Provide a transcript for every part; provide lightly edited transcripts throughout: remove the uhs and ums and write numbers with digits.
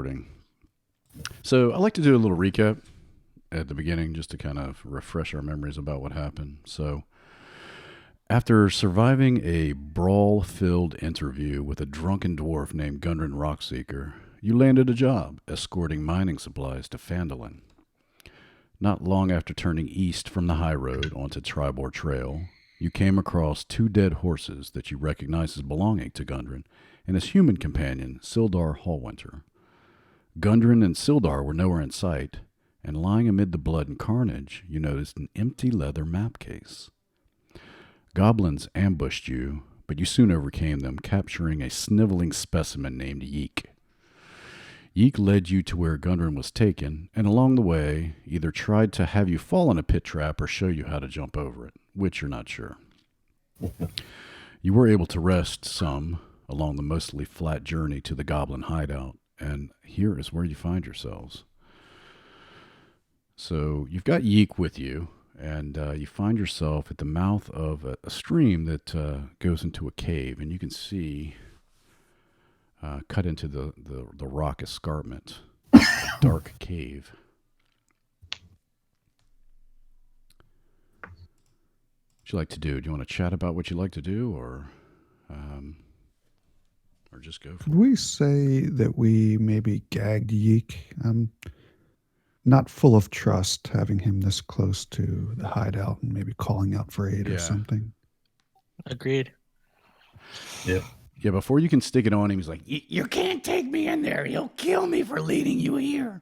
recording. So I like to do a little recap at the beginning just to kind of refresh our memories about what happened. So after surviving a brawl-filled interview with a drunken dwarf named Gundren Rockseeker, you landed a job escorting mining supplies to Phandelver. Not long after turning east from the high road onto Tribor Trail, you came across two dead horses that you recognized as belonging to Gundren and his human companion, Sildar Hallwinter. Gundren and Sildar were nowhere in sight, and lying amid the blood and carnage, you noticed an empty leather map case. Goblins ambushed you, but you soon overcame them, capturing a sniveling specimen named Yeek. Yeek led you to where Gundren was taken, and along the way, either tried to have you fall in a pit trap or show you how to jump over it, which you're not sure. You were able to rest some along the mostly flat journey to the goblin hideout, and here is where you find yourselves. So you've got Yeek with you, and you find yourself at the mouth of a stream that goes into a cave, and you can see cut into the rock escarpment, a dark cave. What you like to do? Do you want to chat about what you like to do, or just go for Could we say that we maybe gagged Yeek? I'm not full of trust having him this close to the hideout and maybe calling out for aid or something. Agreed. Yep. Yeah, before you can stick it on him, he's like, you can't take me in there. He'll kill me for leading you here.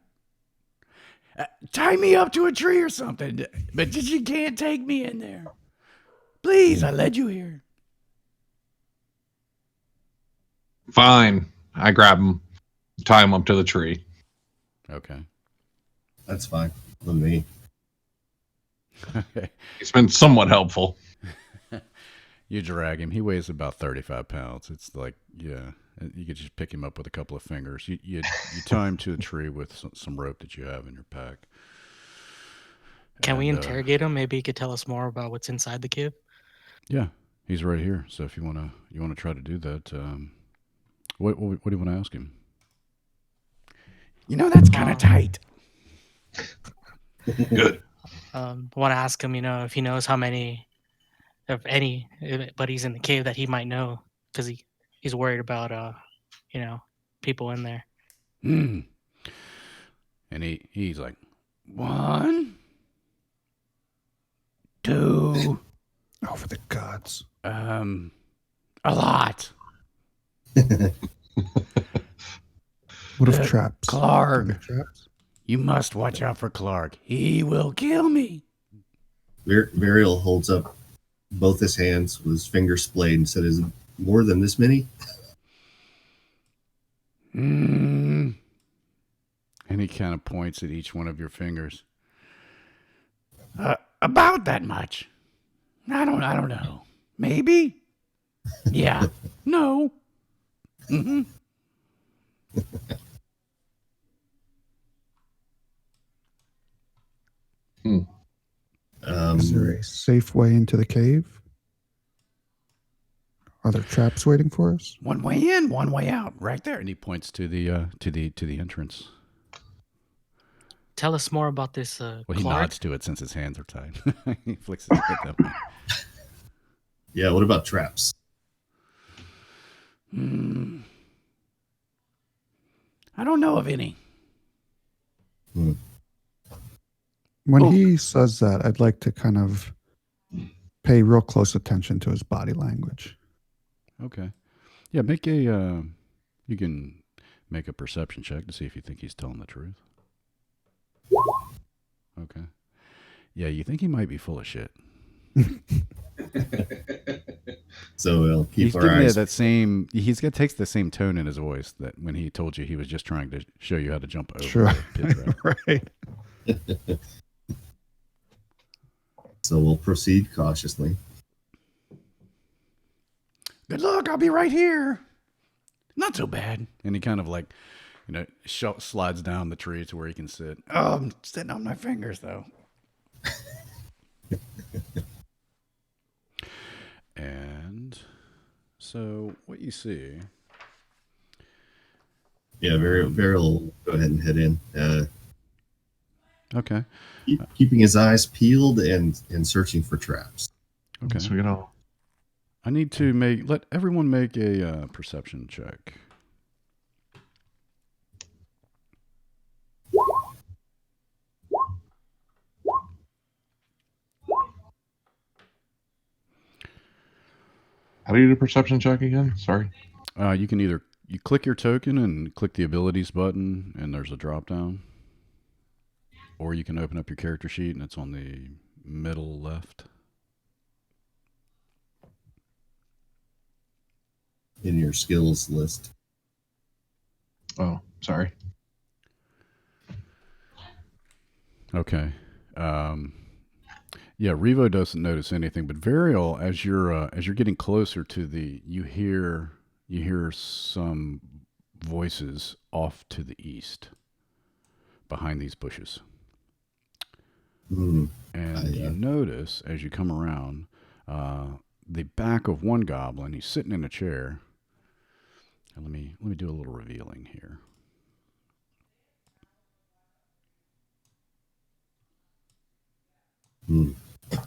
Tie me up to a tree or something, but you can't take me in there. Please, I led you here. Fine. I grab him, tie him up to the tree. Okay. That's fine with me. Okay. He's been somewhat helpful. You drag him. He weighs about 35 pounds. It's like, yeah, you could just pick him up with a couple of fingers. You tie him to a tree with some rope that you have in your pack. Can we interrogate him? Maybe he could tell us more about what's inside the cave. Yeah, he's right here. So if you want to try to do that, what do you want to ask him? That's kind of tight. Good. Want to ask him, if he knows how many, if anybody's in the cave that he might know, because he's worried about, people in there. And he's like, 1, 2. Oh, for the gods. A lot. What if traps? Clark. Traps? You must watch out for Clark. He will kill me. Varial holds up both his hands with his fingers splayed and said, "Is it more than this many?" And he kind of points at each one of your fingers. About that much. I don't know. Maybe? Yeah. No. Mm-hmm. Is there a safe way into the cave? Are there traps waiting for us? One way in, one way out, right there. And he points to the entrance. Tell us more about this. Well, he Clark. nods to it since his hands are tied. He flicks his head that way. Yeah. What about traps? I don't know of any. When he says that, I'd like to kind of pay real close attention to his body language. Okay. Yeah, you can make a perception check to see if you think he's telling the truth. Okay. Yeah, you think he might be full of shit. So we'll keep He's our giving you eyes. that same. Takes the same tone in his voice that when he told you he was just trying to show you how to jump over Sure. the pit trap. Right. So we'll proceed cautiously. Good luck. I'll be right here. Not so bad. And he kind of like, slides down the tree to where he can sit. Oh, I'm sitting on my fingers though. And so what you see Yeah, Varial will go ahead and head in. Okay. Keeping his eyes peeled and searching for traps. Okay. So we got all. I need to let everyone make a perception check. How do you do perception check again? Sorry. You can either you click your token and click the abilities button, and there's a drop down, or you can open up your character sheet and it's on the middle left. In your skills list. Oh, sorry. Okay. Yeah, Revo doesn't notice anything, but Varial, as you're getting closer to you hear some voices off to the east, behind these bushes, and you notice as you come around the back of one goblin. He's sitting in a chair. And let me do a little revealing here.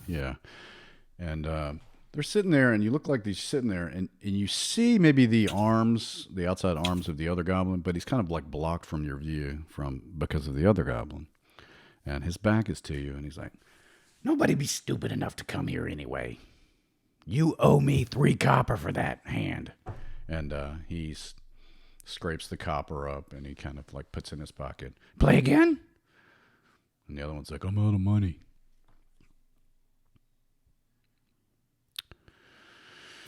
Yeah. And they're sitting there, and you look like they're sitting there, and you see maybe the outside arms of the other goblin, but he's kind of like blocked from your view because of the other goblin. And his back is to you, and he's like, "Nobody be stupid enough to come here anyway. You owe me 3 copper for that hand." And he scrapes the copper up, and he kind of like puts it in his pocket. "Play again?" And the other one's like, "I'm out of money."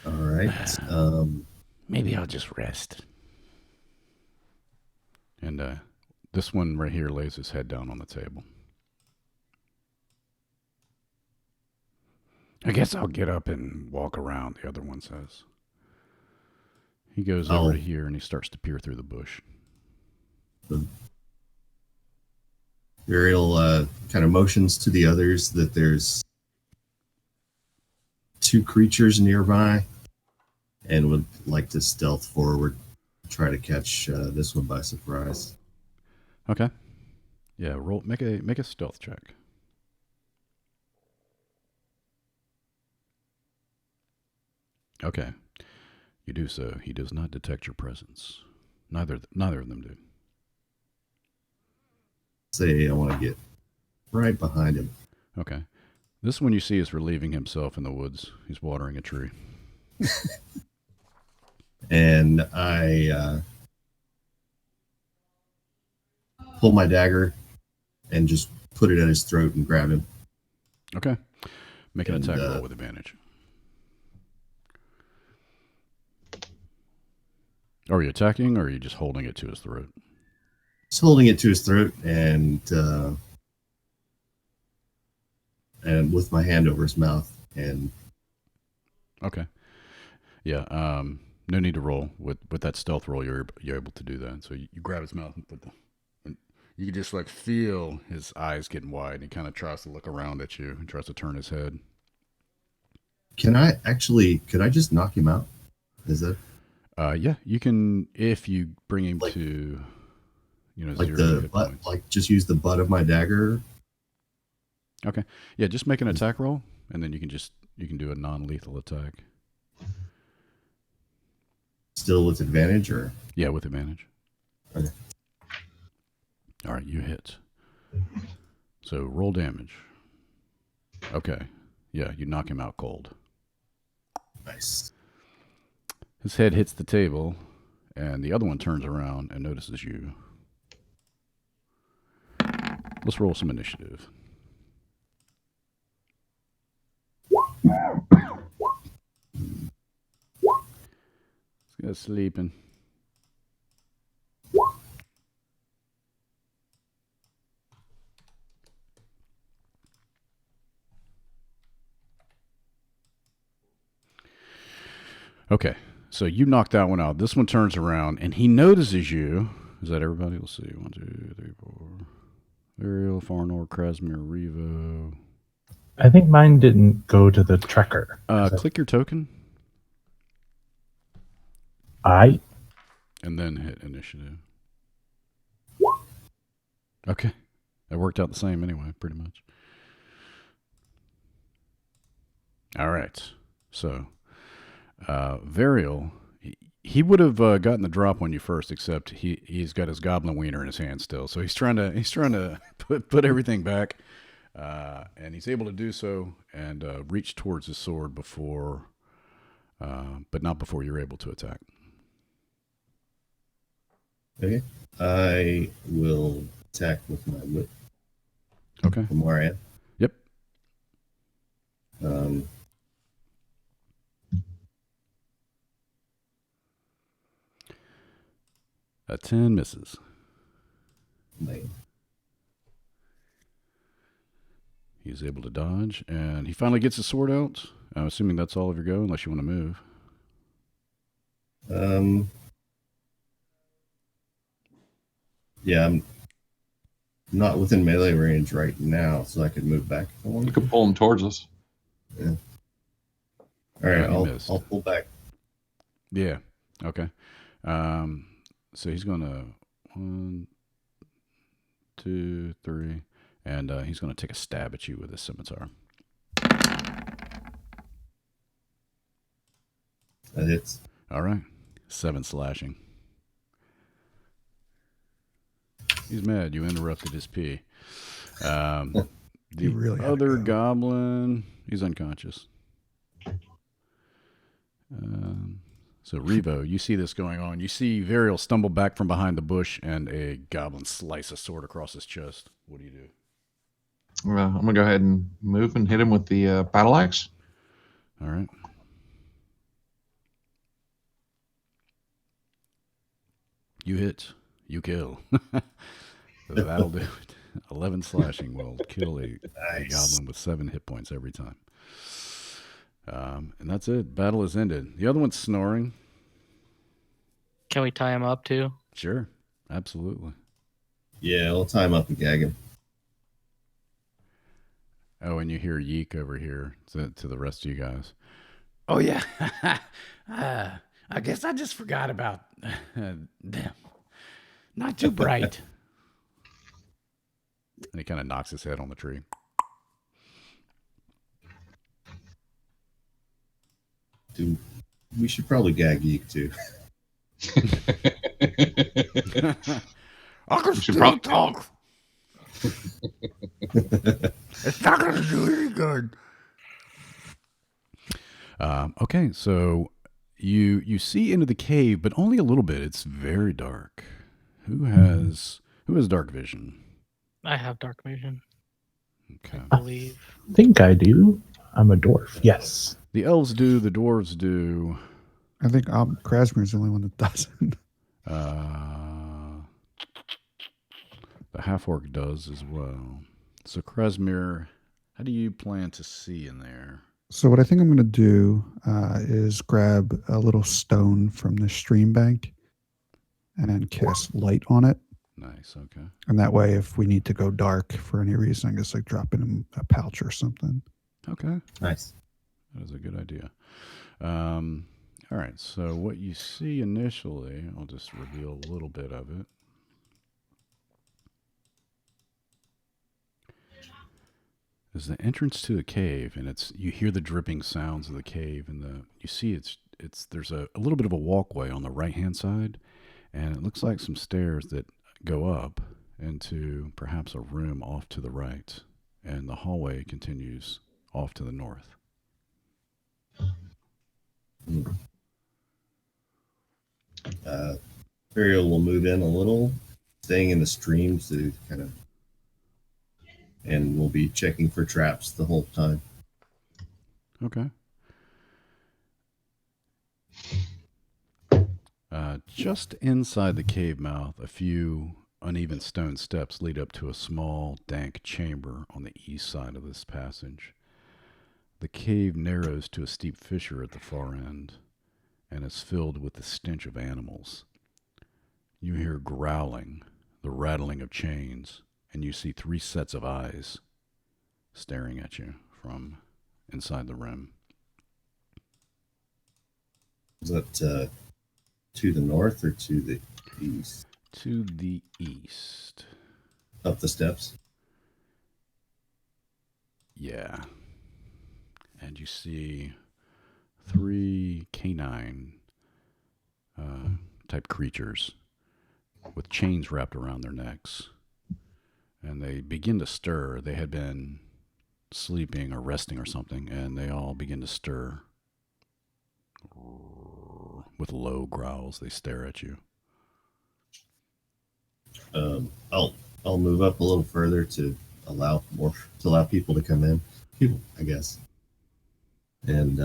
All right. Maybe I'll just rest. And this one right here lays his head down on the table. "I guess I'll get up and walk around," the other one says. He goes over to here and he starts to peer through the bush. Varial kind of motions to the others that there's 2 creatures nearby and would like to stealth forward, try to catch this one by surprise. Okay. Yeah, make a stealth check. Okay. You do so. He does not detect your presence. Neither of them do. Say I want to get right behind him. Okay. This one you see is relieving himself in the woods. He's watering a tree. And I pull my dagger and just put it at his throat and grab him. Okay. Make an attack roll with advantage. Are you attacking, or are you just holding it to his throat? Just holding it to his throat and with my hand over his mouth. And okay, yeah. No need to roll with that stealth roll. You're able to do that. So you grab his mouth and you can just like feel his eyes getting wide. He kind of tries to look around at you and tries to turn his head. Could I just knock him out? Is that? Yeah, you can if you bring him to, like 0 hit points. Like just use the butt of my dagger. Okay, yeah, just make an attack roll, and then you can do a non-lethal attack. Still with advantage, or? Yeah, with advantage. Okay. All right, you hit. So roll damage. Okay, yeah, you knock him out cold. Nice. His head hits the table, and the other one turns around and notices you. Let's roll some initiative. This guy's sleeping. Okay, so you knocked that one out. This one turns around, and he notices you. Is that everybody? Let's see. 1, 2, 3, 4. Ariel, Farnor, Krasmir, Revo. I think mine didn't go to the tracker. Click your token. I And then hit initiative. Okay. That worked out the same anyway, pretty much. All right. So, Varial, he would have gotten the drop on you first, except he's got his goblin wiener in his hand still. So he's trying to put everything back, and he's able to do so and reach towards his sword before, but not before you're able to attack. Okay. I will attack with my whip Okay. from where I am. Yep. A 10 misses. Lame. He's able to dodge, and he finally gets his sword out. I'm assuming that's all of your go, unless you want to move. Yeah, I'm not within melee range right now, so I could move back if I You want. could pull him towards us. Yeah. All right, Yeah, he missed. I'll pull back. Yeah. Okay. So he's going to 1, 2, 3, and he's going to take a stab at you with his scimitar. That hits. All right. 7 slashing. He's mad. You interrupted his pee. The really had to other go. goblin, he's unconscious. So Revo, you see this going on. You see Varial stumble back from behind the bush and a goblin slice a sword across his chest. What do you do? I'm going to go ahead and move and hit him with the battle axe. All right. You hit. You kill. That'll do it. 11 slashing will kill a goblin with 7 hit points every time. And that's it. Battle is ended. The other one's snoring. Can we tie him up too? Sure. Absolutely. Yeah, I'll tie him up and gag him. Oh, and you hear Yeek over here to the rest of you guys. Oh, yeah. I guess I just forgot about them. Not too bright. And he kind of knocks his head on the tree. Dude, we should probably gag Geek too. I can should still probably- talk. It's not going to do any good. Okay, so you see into the cave, but only a little bit. It's very dark. Who has dark vision? I have dark vision, Okay. I believe. I think I do. I'm a dwarf. Yes. The elves do. The dwarves do. I think Krasmir's the only one that doesn't. The half orc does as well. So Krasmir, how do you plan to see in there? So what I think I'm going to do is grab a little stone from the stream bank and cast light on it. Nice. Okay. And that way, if we need to go dark for any reason, I guess like drop it in a pouch or something. Okay. Nice. That is a good idea. All right. So what you see initially, I'll just reveal a little bit of it. Is the entrance to the cave, and you hear the dripping sounds of the cave, and you see there's a little bit of a walkway on the right hand side, and it looks like some stairs that go up into perhaps a room off to the right, and the hallway continues off to the north. Burial will move in a little, staying in the streams to kind of, and we'll be checking for traps the whole time. Okay. Just inside the cave mouth, a few uneven stone steps lead up to a small, dank chamber on the east side of this passage. The cave narrows to a steep fissure at the far end and is filled with the stench of animals. You hear growling, the rattling of chains, and you see 3 sets of eyes staring at you from inside the rim. Is that to the north or to the east? To the east. Up the steps. Yeah. And you see 3 canine type creatures with chains wrapped around their necks. And they begin to stir. They had been sleeping or resting or something, and they all begin to stir. With low growls, they stare at you. I'll move up a little further to allow people to come in. People, I guess. And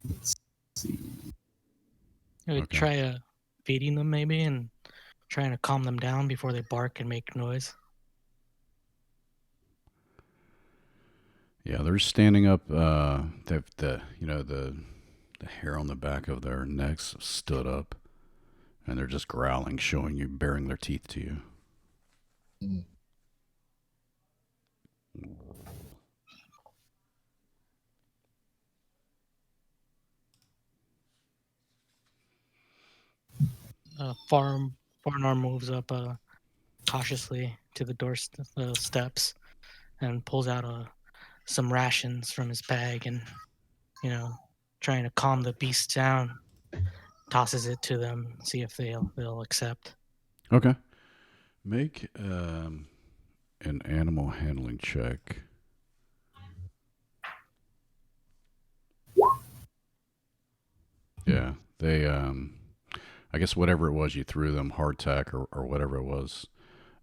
let's see. I would Okay. try feeding them maybe and trying to calm them down before they bark and make noise. Yeah, they're standing up. The hair on the back of their necks stood up, and they're just growling, showing you, baring their teeth to you. Farnar moves up cautiously to the steps and pulls out some rations from his bag and, trying to calm the beast down, tosses it to them, see if they'll accept. Okay. Make an animal handling check. Yeah, they. I guess whatever it was you threw them, hardtack or whatever it was,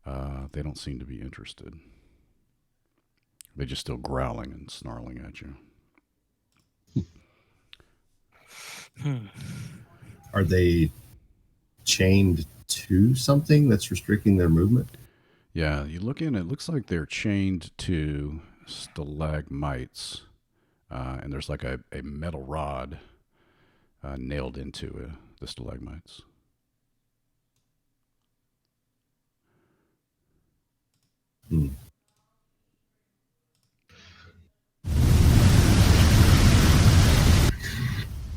they don't seem to be interested. They're just still growling and snarling at you. Are they chained to something that's restricting their movement? Yeah, you look in, it looks like they're chained to stalagmites, and there's like a metal rod nailed into the stalagmites.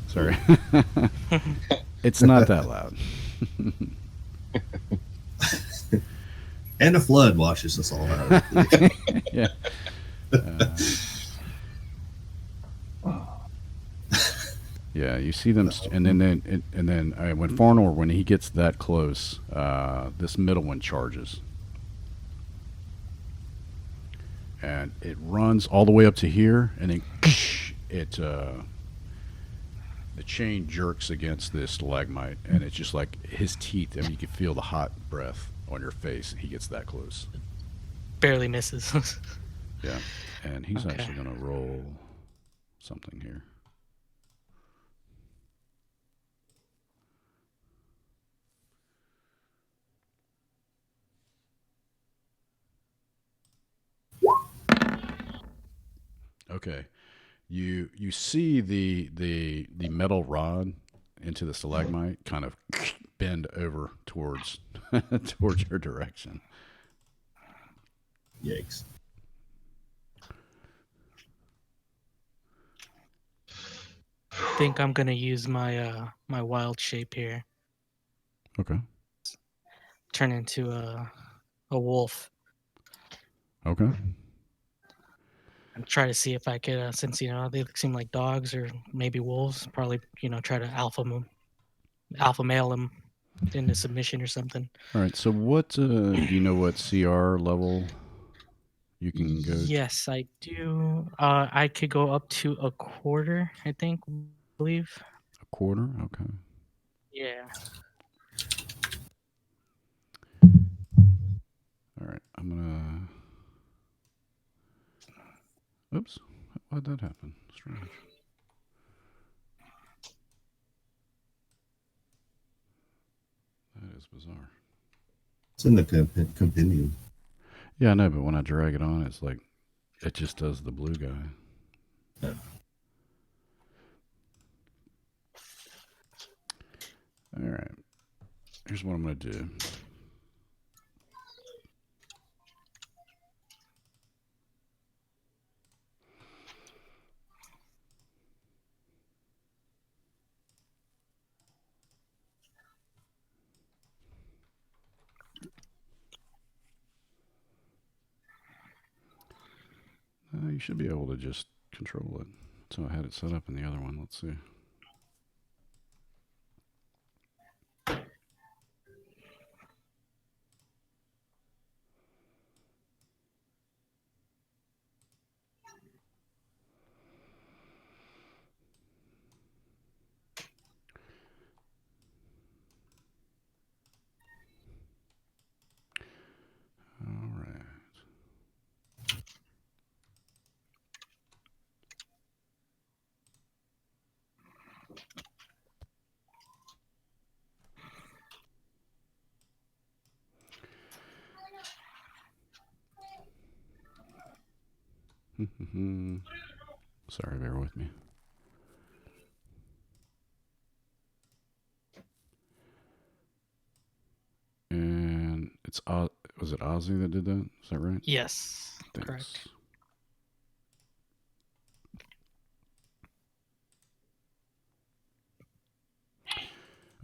Sorry. It's not that loud. And a flood washes us all out. Yeah. Yeah, you see them, and then when Farnor, when he gets that close, this middle one charges, and it runs all the way up to here, and then the chain jerks against this stalagmite, and it's just like his teeth. I mean, you can feel the hot breath on your face. He gets that close. Barely misses. Yeah, and he's Okay. actually going to roll something here. Okay, you see the metal rod into the stalagmite kind of bend over towards towards your direction. Yikes. I think I'm gonna use my my wild shape here. Okay. Turn into a wolf Okay. and try to see if I could, since they seem like dogs or maybe wolves. Probably try to alpha male them into submission or something. All right. So what do you know? What CR level you can go? Yes, I do. I could go up to a quarter. I believe. A quarter. Okay. Yeah. All right. I'm gonna. Oops. Why'd that happen? Strange. That is bizarre. It's in the compendium. Yeah, I know, but when I drag it on, it's like it just does the blue guy. Yeah. All right. Here's what I'm going to do. should be able to just control it. So I had it set up in the other one. Let's see. All right. Sorry, bear with me. And it's was it Ozzy that did that? Is that right? Yes, Thanks. correct.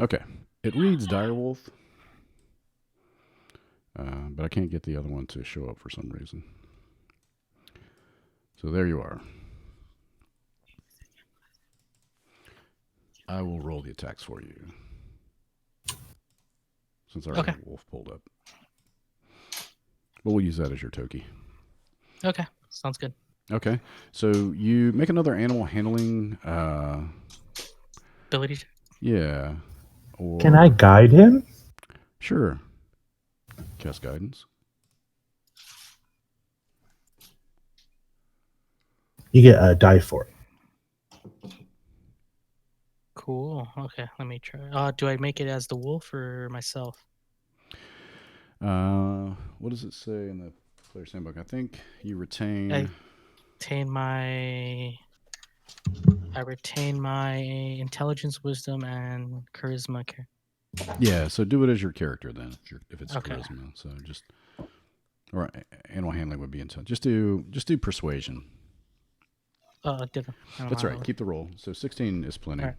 Okay. It reads Direwolf, but I can't get the other one to show up for some reason. So there you are. I will roll the attacks for you. Since I already have Wolf pulled up. But we'll use that as your toki. Okay, sounds good. Okay. So you make another animal handling. Ability check? Yeah. Or, Can I guide him? Sure. Cast guidance. You get a die for it. Cool. Okay, let me try. Do I make it as the wolf or myself? What does it say in the player's handbook? I think you retain. I retain my intelligence, wisdom, and charisma. Yeah, so do it as your character then, if it's Okay. charisma. So just, or animal handling would be intelligence. Just do persuasion. That's right. Keep the roll. So 16 is plenty. Right.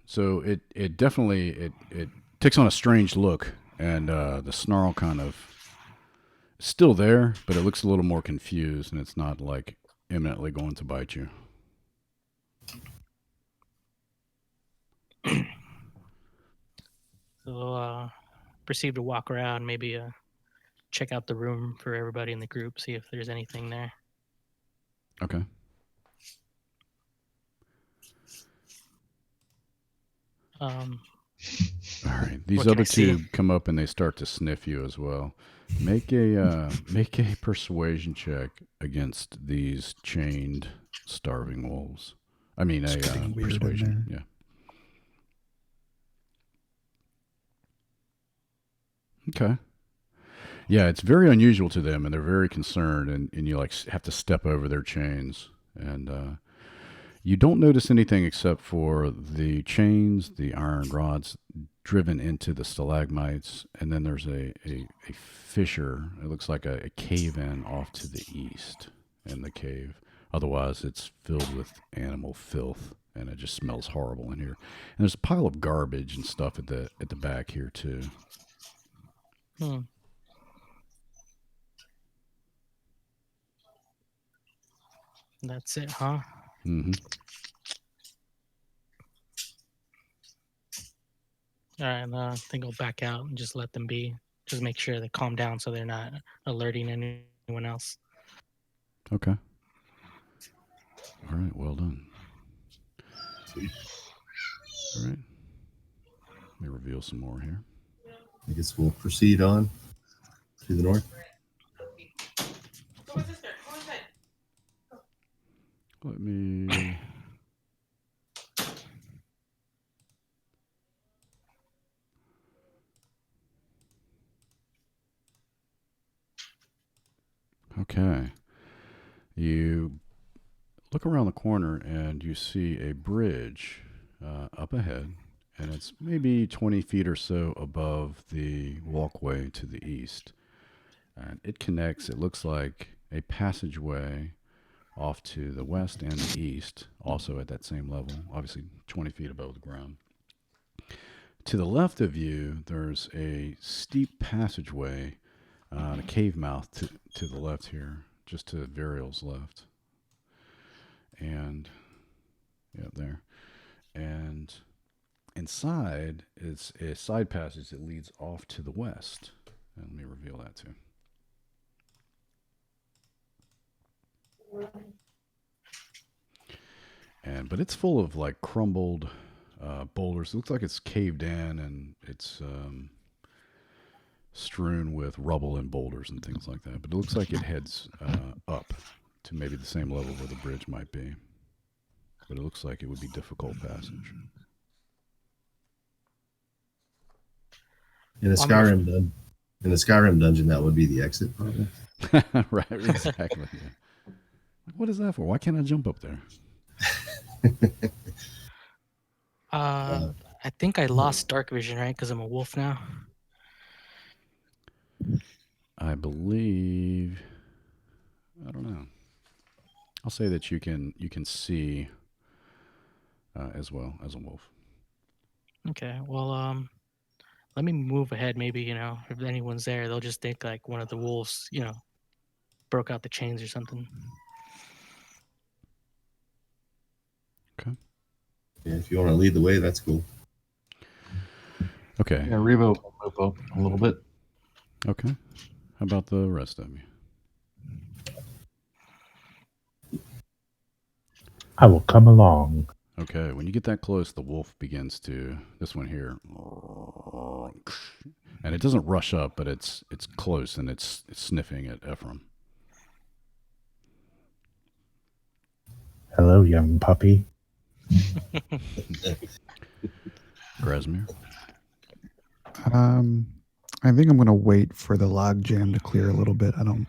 So it definitely it takes on a strange look, and the snarl kind of is still there, but it looks a little more confused, and it's not like imminently going to bite you. So proceed to walk around, maybe check out the room for everybody in the group, see if there's anything there. Okay. All right. These other two come up and they start to sniff you as well. Make a persuasion check against these chained, starving wolves. I mean, It's getting weird in persuasion. there. Yeah. Okay. Yeah, it's very unusual to them, and they're very concerned, and you like have to step over their chains, and you don't notice anything except for the chains, the iron rods driven into the stalagmites, and then there's a fissure. It looks like a cave-in off to the east in the cave. Otherwise, it's filled with animal filth, and it just smells horrible in here. And there's a pile of garbage and stuff at the back here too. That's it, huh? Mm-hmm. All right, then go back out and just let them be. Just make sure they calm down so they're not alerting anyone else. Okay. All right, well done. All right. Let me reveal some more here. I guess we'll proceed on to the north. Let me... Okay. You look around the corner and you see a bridge up ahead, and it's maybe 20 feet or so above the walkway to the east. And it connects, it looks like a passageway off to the west and the east, also at that same level, obviously 20 feet above the ground. To the left of you, there's a steep passageway, a cave mouth to the left here, just to Varial's left. And yeah, there. And inside is a side passage that leads off to the west. And let me reveal that too. But it's full of like crumbled boulders. It looks like it's caved in, and it's strewn with rubble and boulders and things like that. But it looks like it heads up to maybe the same level where the bridge might be. But it looks like it would be difficult passage. In the Skyrim dungeon, that would be the exit, probably. Right, exactly. Yeah. What is that for? Why can't I jump up there? I think I lost dark vision, right? Because I'm a wolf now. I believe. I don't know. I'll say that you can see as well as a wolf. Okay. Well, let me move ahead. Maybe if anyone's there, they'll just think like one of the wolves, broke out the chains or something. Okay. Yeah, if you want to lead the way, that's cool. Okay. Yeah, Revo will move up a little bit. Okay. How about the rest of you? I will come along. Okay, when you get that close, the wolf begins to, this one here, and it doesn't rush up, but it's close, and it's sniffing at Ephraim. Hello, young puppy. Grasmere? I think I'm going to wait for the log jam to clear a little bit. I don't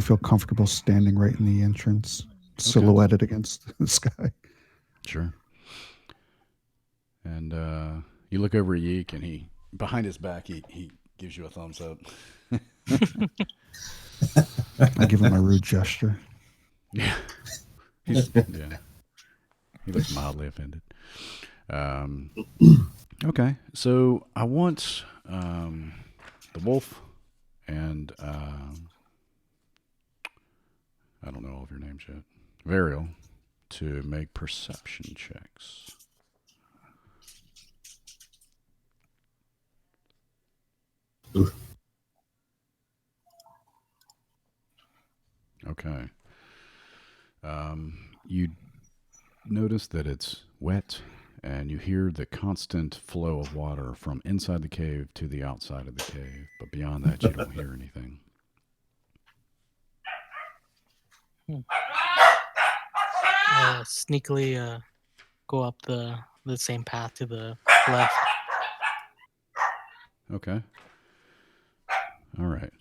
feel comfortable standing right in the entrance, silhouetted against the sky. Sure. And you look over at Yeek, and he, behind his back, he gives you a thumbs up. I give him a rude gesture. Yeah. He looks mildly offended. Okay, so I want the wolf and I don't know all of your names yet. Varial to make perception checks. Ooh. Okay. You notice that it's wet, and you hear the constant flow of water from inside the cave to the outside of the cave. But beyond that, you don't hear anything. Sneakily go up the same path to the left. Okay. All right.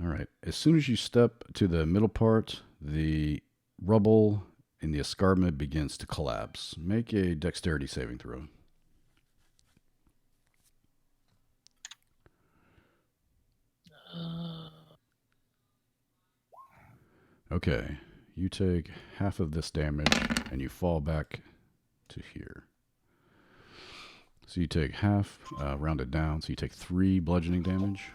All right. As soon as you step to the middle part, the rubble in the escarpment begins to collapse. Make a dexterity saving throw. Okay. You take half of this damage and you fall back to here. So you take half, rounded down. So you take 3 bludgeoning damage.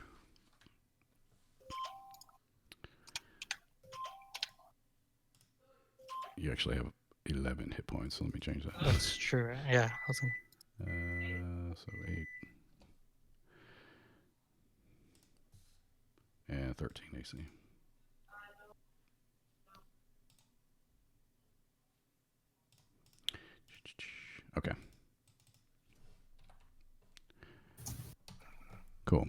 You actually have 11 hit points, so let me change that. That's true. Right? Yeah. So 8. And 13 AC. Okay. Cool.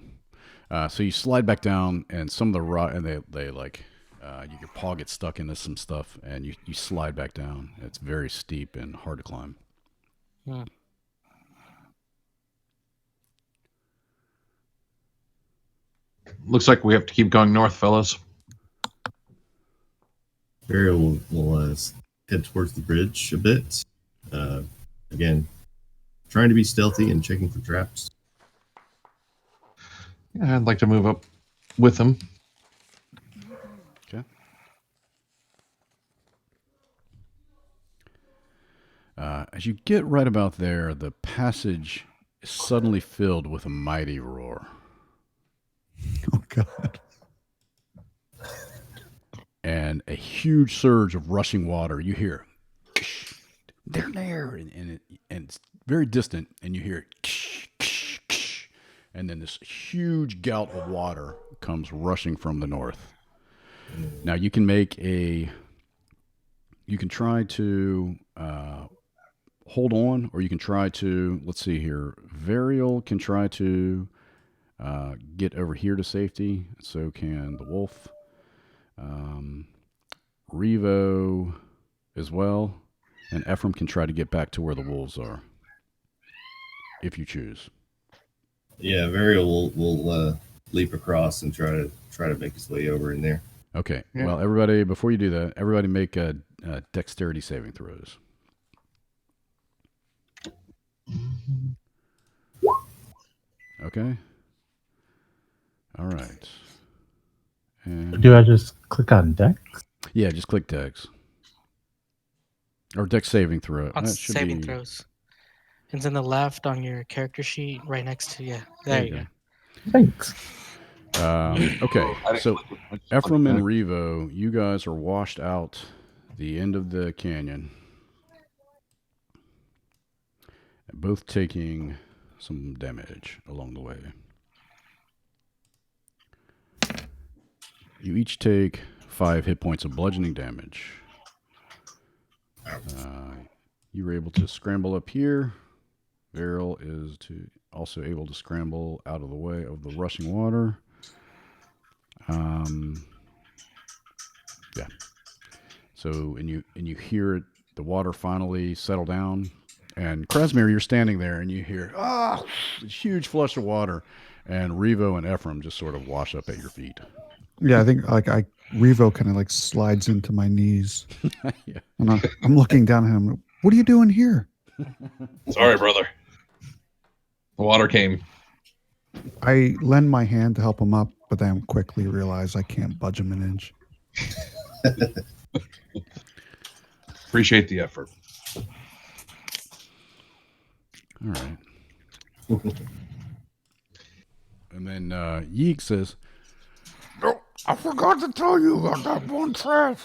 So you slide back down, and some of the rock, and they like, your paw gets stuck into some stuff, and you slide back down. It's very steep and hard to climb. Hmm. Looks like we have to keep going north, fellas. Barry will head towards the bridge a bit. Again, trying to be stealthy and checking for traps. Yeah, I'd like to move up with him. Okay. As you get right about there, the passage is suddenly filled with a mighty roar. Oh God. And a huge surge of rushing water. You hear, they're there, and it's very distant, and you hear, and then this huge gout of water comes rushing from the north. Now you can try to hold on, or you can try to, let's see here, Varial can try to get over here to safety. So can the wolf. Revo as well. And Ephraim can try to get back to where the wolves are, if you choose. Yeah, Varial will leap across and try to make his way over in there. Okay. Yeah. Well, everybody, before you do that, everybody make dexterity saving throws. Okay. All right. And Do I just click on deck? yeah, just click dex. Or dex saving throw. On That should saving be... throws. It's in the left on your character sheet, right next to There you go. Thanks. Okay, so Ephraim and Revo, you guys are washed out the end of the canyon, both taking some damage along the way. You each take 5 hit points of bludgeoning damage. You were able to scramble up here. Varial is also able to scramble out of the way of the rushing water. Yeah. So, and you hear the water finally settle down, and Krasmir, you're standing there, and you hear this huge flush of water, and Revo and Ephraim just sort of wash up at your feet. Yeah, I think Revo kind of like slides into my knees, Yeah. and I'm looking down at him. What are you doing here? Sorry, brother. The water came. I lend my hand to help him up, but then quickly realize I can't budge him an inch. Appreciate the effort. All right. And then Yeek says, "No, I forgot to tell you about that one trash."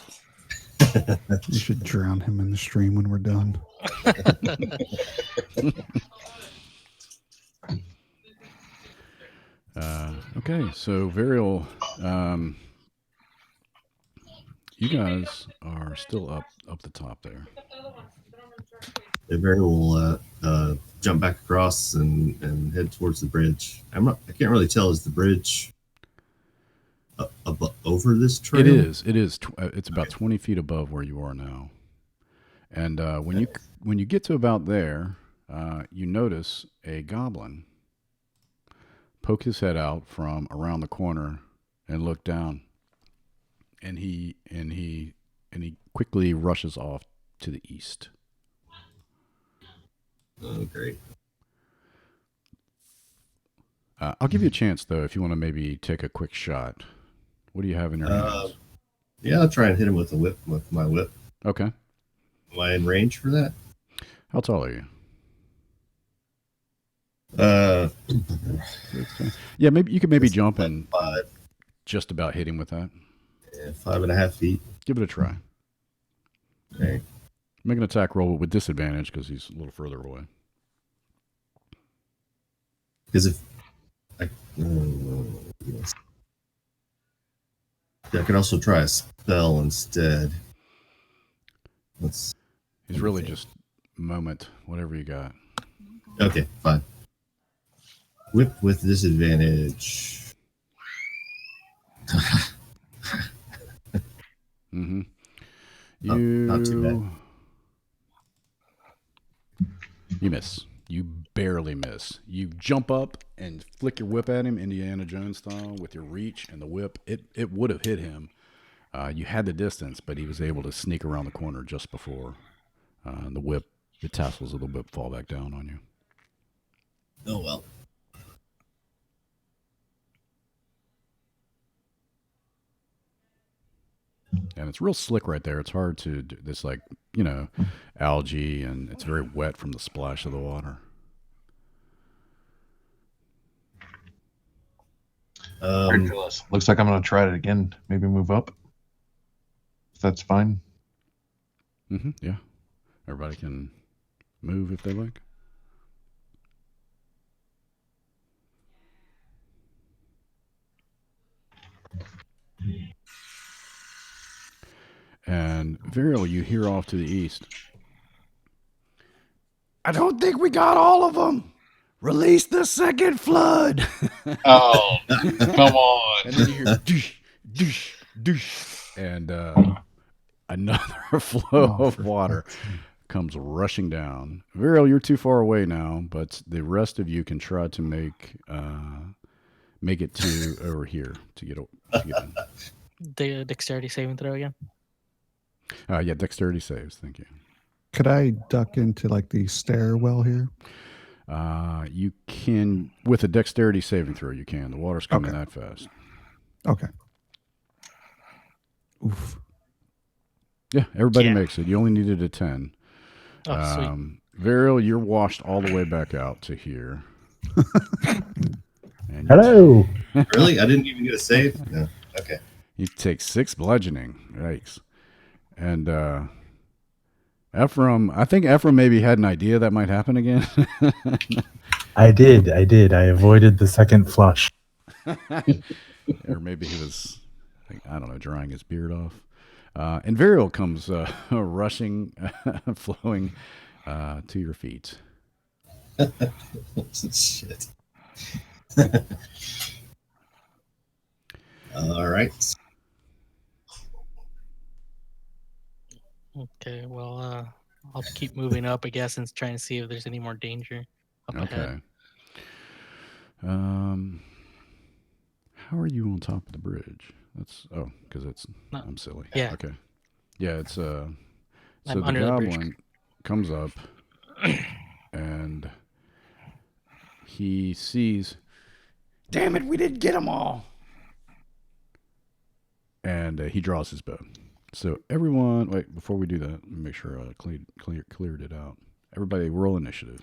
You should drown him in the stream when we're done. Okay, so Varial, you guys are still up the top there. The Varial will jump back across and head towards the bridge. I can't really tell. Is the bridge over this trail? It is. It's about 20 feet above where you are now. And when you get to about there, you notice a goblin poke his head out from around the corner and look down. And he quickly rushes off to the east. Oh, great. I'll give you a chance, though, if you want to maybe take a quick shot. What do you have in your hands? Yeah, I'll try and hit him with my whip. Okay. Am I in range for that? How tall are you? Yeah, maybe you could jump and 5. just about hit him with that. Yeah, 5.5 feet. Give it a try. Okay. Make an attack roll with disadvantage because he's a little further away. Because if yes. I could also try a spell instead. He's really just moment, whatever you got. Okay, fine. Whip with disadvantage. Mm-hmm. Not too bad. You miss. You barely miss. You jump up and flick your whip at him, Indiana Jones style, with your reach and the whip. It would have hit him. You had the distance, but he was able to sneak around the corner just before the tassels of the whip fall back down on you. Oh, well. And it's real slick right there. It's hard to do this, like, algae, and it's very wet from the splash of the water. Ridiculous. Looks like I'm going to try it again. Maybe move up. If that's fine. Yeah. Everybody can move if they like. And Virial, you hear off to the east. I don't think we got all of them. Release the second flood. Oh, come on. And then you hear doosh, doosh, doosh. And another flow of water comes rushing down. Virial, you're too far away now, but the rest of you can try to make it to over here to get in. The dexterity saving throw again. Yeah, dexterity saves. Thank you. Could I duck into like the stairwell here? You can, with a dexterity saving throw, you can. The water's coming that fast. Okay. Oof. Yeah, everybody makes it. You only needed a 10. Oh, sweet. Virial, you're washed all the way back out to here. And Hello. Really? I didn't even get a save? No. Okay. You take 6 bludgeoning. Yikes. And Ephraim, I think Ephraim maybe had an idea that might happen again. I did. I avoided the second flush. Or maybe he was, I don't know, drying his beard off. And Virial comes rushing, flowing to your feet. Shit. All right. Okay, well, I'll keep moving up, I guess, and trying to see if there's any more danger up ahead. How are you on top of the bridge? Because I'm silly. Yeah. Okay. Yeah, it's so I'm the under the bridge. goblin comes up and he sees, damn it, we didn't get them all. And he draws his bow. So everyone, wait, before we do that, let me make sure I cleared it out. Everybody roll initiative.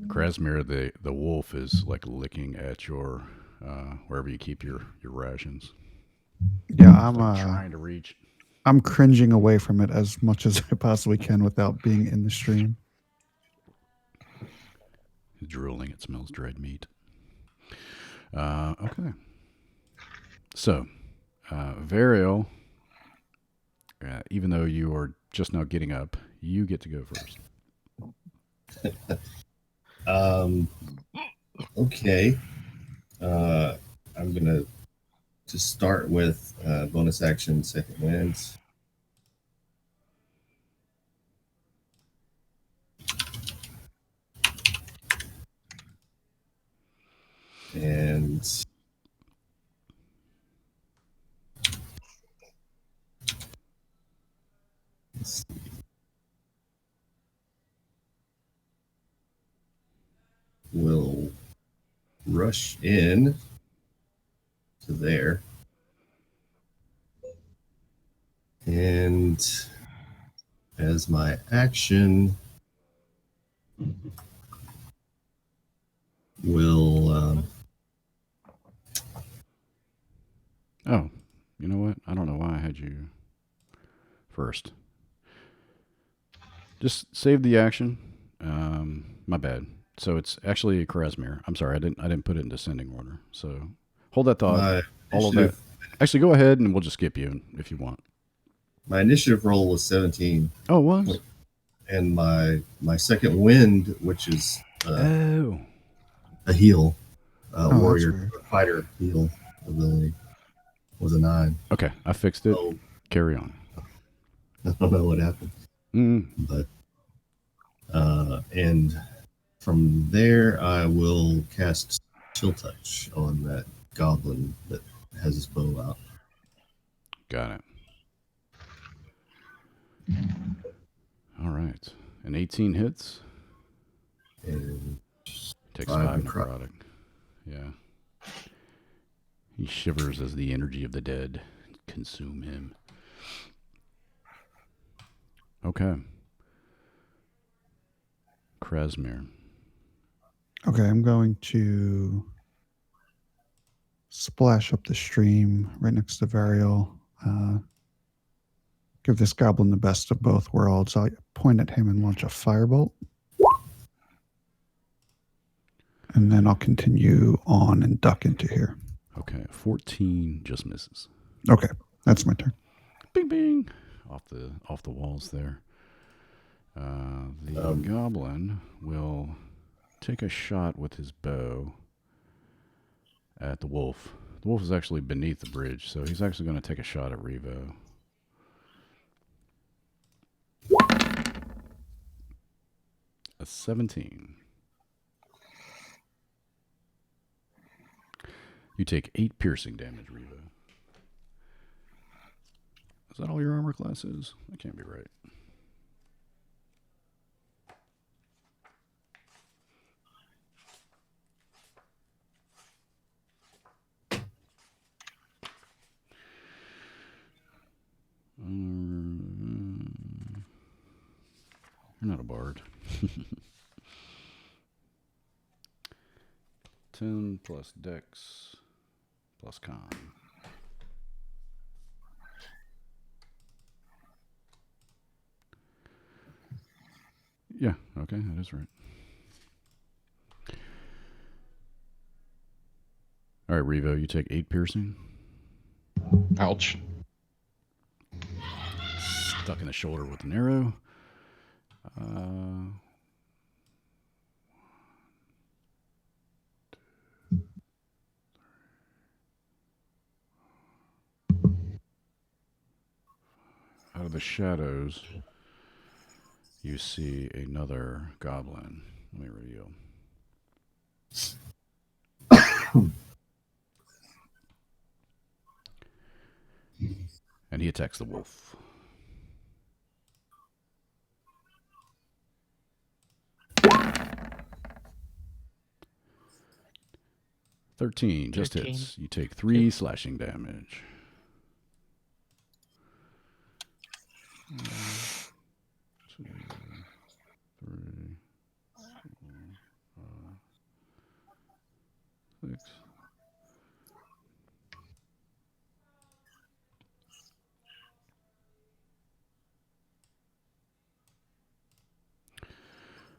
Krasmir, the wolf, is like licking at your wherever you keep your rations. Yeah, I'm trying to reach. I'm cringing away from it as much as I possibly can without being in the stream. He's drooling. It smells dried meat. Okay. So, Variel, even though you are just now getting up, you get to go first. Okay. I'm going to just start with bonus action, second wind. And let's see. We'll rush in to there. And as my action, will Oh, you know what? I don't know why I had you first. Just save the action. My bad. So it's actually Krasmir. I'm sorry, I didn't put it in descending order. So hold that thought. All of that. Actually, go ahead and we'll just skip you if you want. My initiative roll was 17. Oh, it was? And my second wind, which is a heal, warrior fighter heal ability, was a 9. Okay, I fixed it. So, carry on. I don't know what happened. But and from there I will cast Chill Touch on that goblin that has his bow out. Got it. All right. An 18 hits. And takes 5 necrotic. Yeah. He shivers as the energy of the dead consume him. Okay. Krasmir. Okay, I'm going to splash up the stream right next to Varial. Give this goblin the best of both worlds. I'll point at him and launch a firebolt. And then I'll continue on and duck into here. Okay, 14 just misses. Okay, that's my turn. Bing, bing. Off the walls there. The goblin will take a shot with his bow at the wolf. The wolf is actually beneath the bridge, so he's actually going to take a shot at Revo. A 17. You take 8 piercing damage, Revo. Is that all your armor class is? That can't be right. You're not a bard. 10 plus dex plus con. Yeah, okay, that is right. All right, Revo, you take 8 piercing. Ouch. Stuck in the shoulder with an arrow. Out of the shadows, you see another goblin. Let me reveal. And he attacks the wolf. Thirteen just 13. hits. You take 3 slashing damage. 2, 3, 4, 5, 6.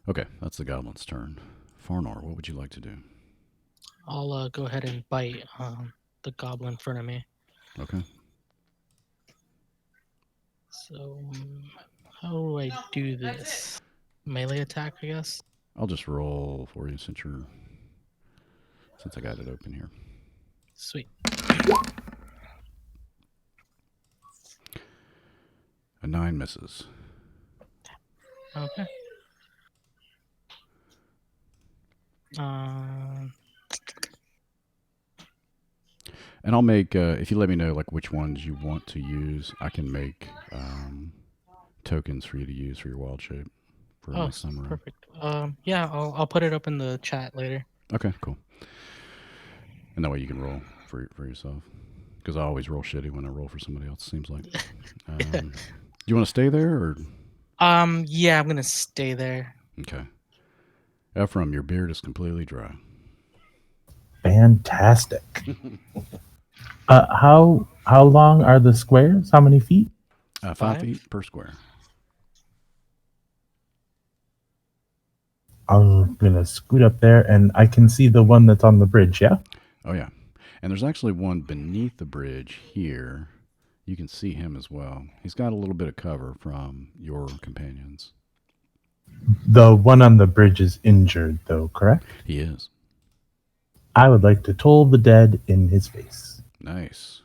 Okay, that's the goblin's turn. Farnor, what would you like to do? I'll go ahead and bite the goblin in front of me. Okay. So, how do I do this? Melee attack, I guess? I'll just roll for you since I got it open here. Sweet. A 9 misses. Okay. And I'll make, if you let me know like which ones you want to use, I can make tokens for you to use for your wild shape for next time around. Perfect. Yeah, I'll put it up in the chat later. Okay, cool. And that way you can roll for yourself. Because I always roll shitty when I roll for somebody else, it seems like. Do you want to stay there or? Yeah, I'm gonna stay there. Okay. Ephraim, your beard is completely dry. Fantastic. How long are the squares? How many feet? 5 feet per square. I'm gonna scoot up there, and I can see the one that's on the bridge. Yeah. Oh yeah, and there's actually one beneath the bridge here. You can see him as well. He's got a little bit of cover from your companions. The one on the bridge is injured, though. Correct. He is. I would like to toll the dead in his face. Nice.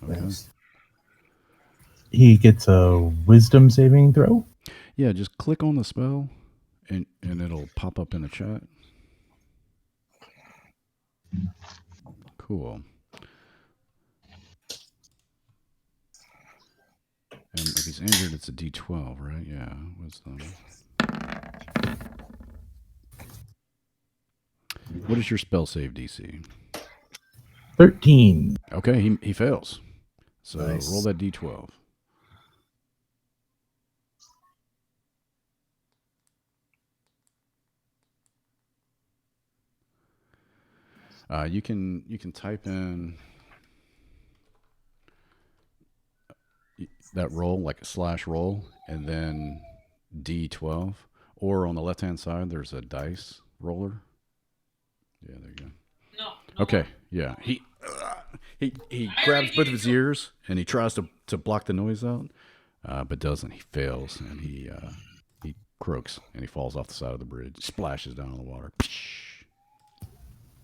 Okay. Nice. He gets a wisdom saving throw. Yeah, just click on the spell, and it'll pop up in the chat. Cool. And if he's injured, it's a D12, right? Yeah. Wisdom. What is your spell save DC? 13. Okay, he fails. So Nice. roll that d12. You can type in that roll, like a slash roll, and then d12. Or on the left hand side, there's a dice roller. Yeah, there you go. No. Okay, yeah. He grabs both of his ears and he tries to block the noise out, but doesn't. He fails and he croaks and he falls off the side of the bridge, splashes down in the water.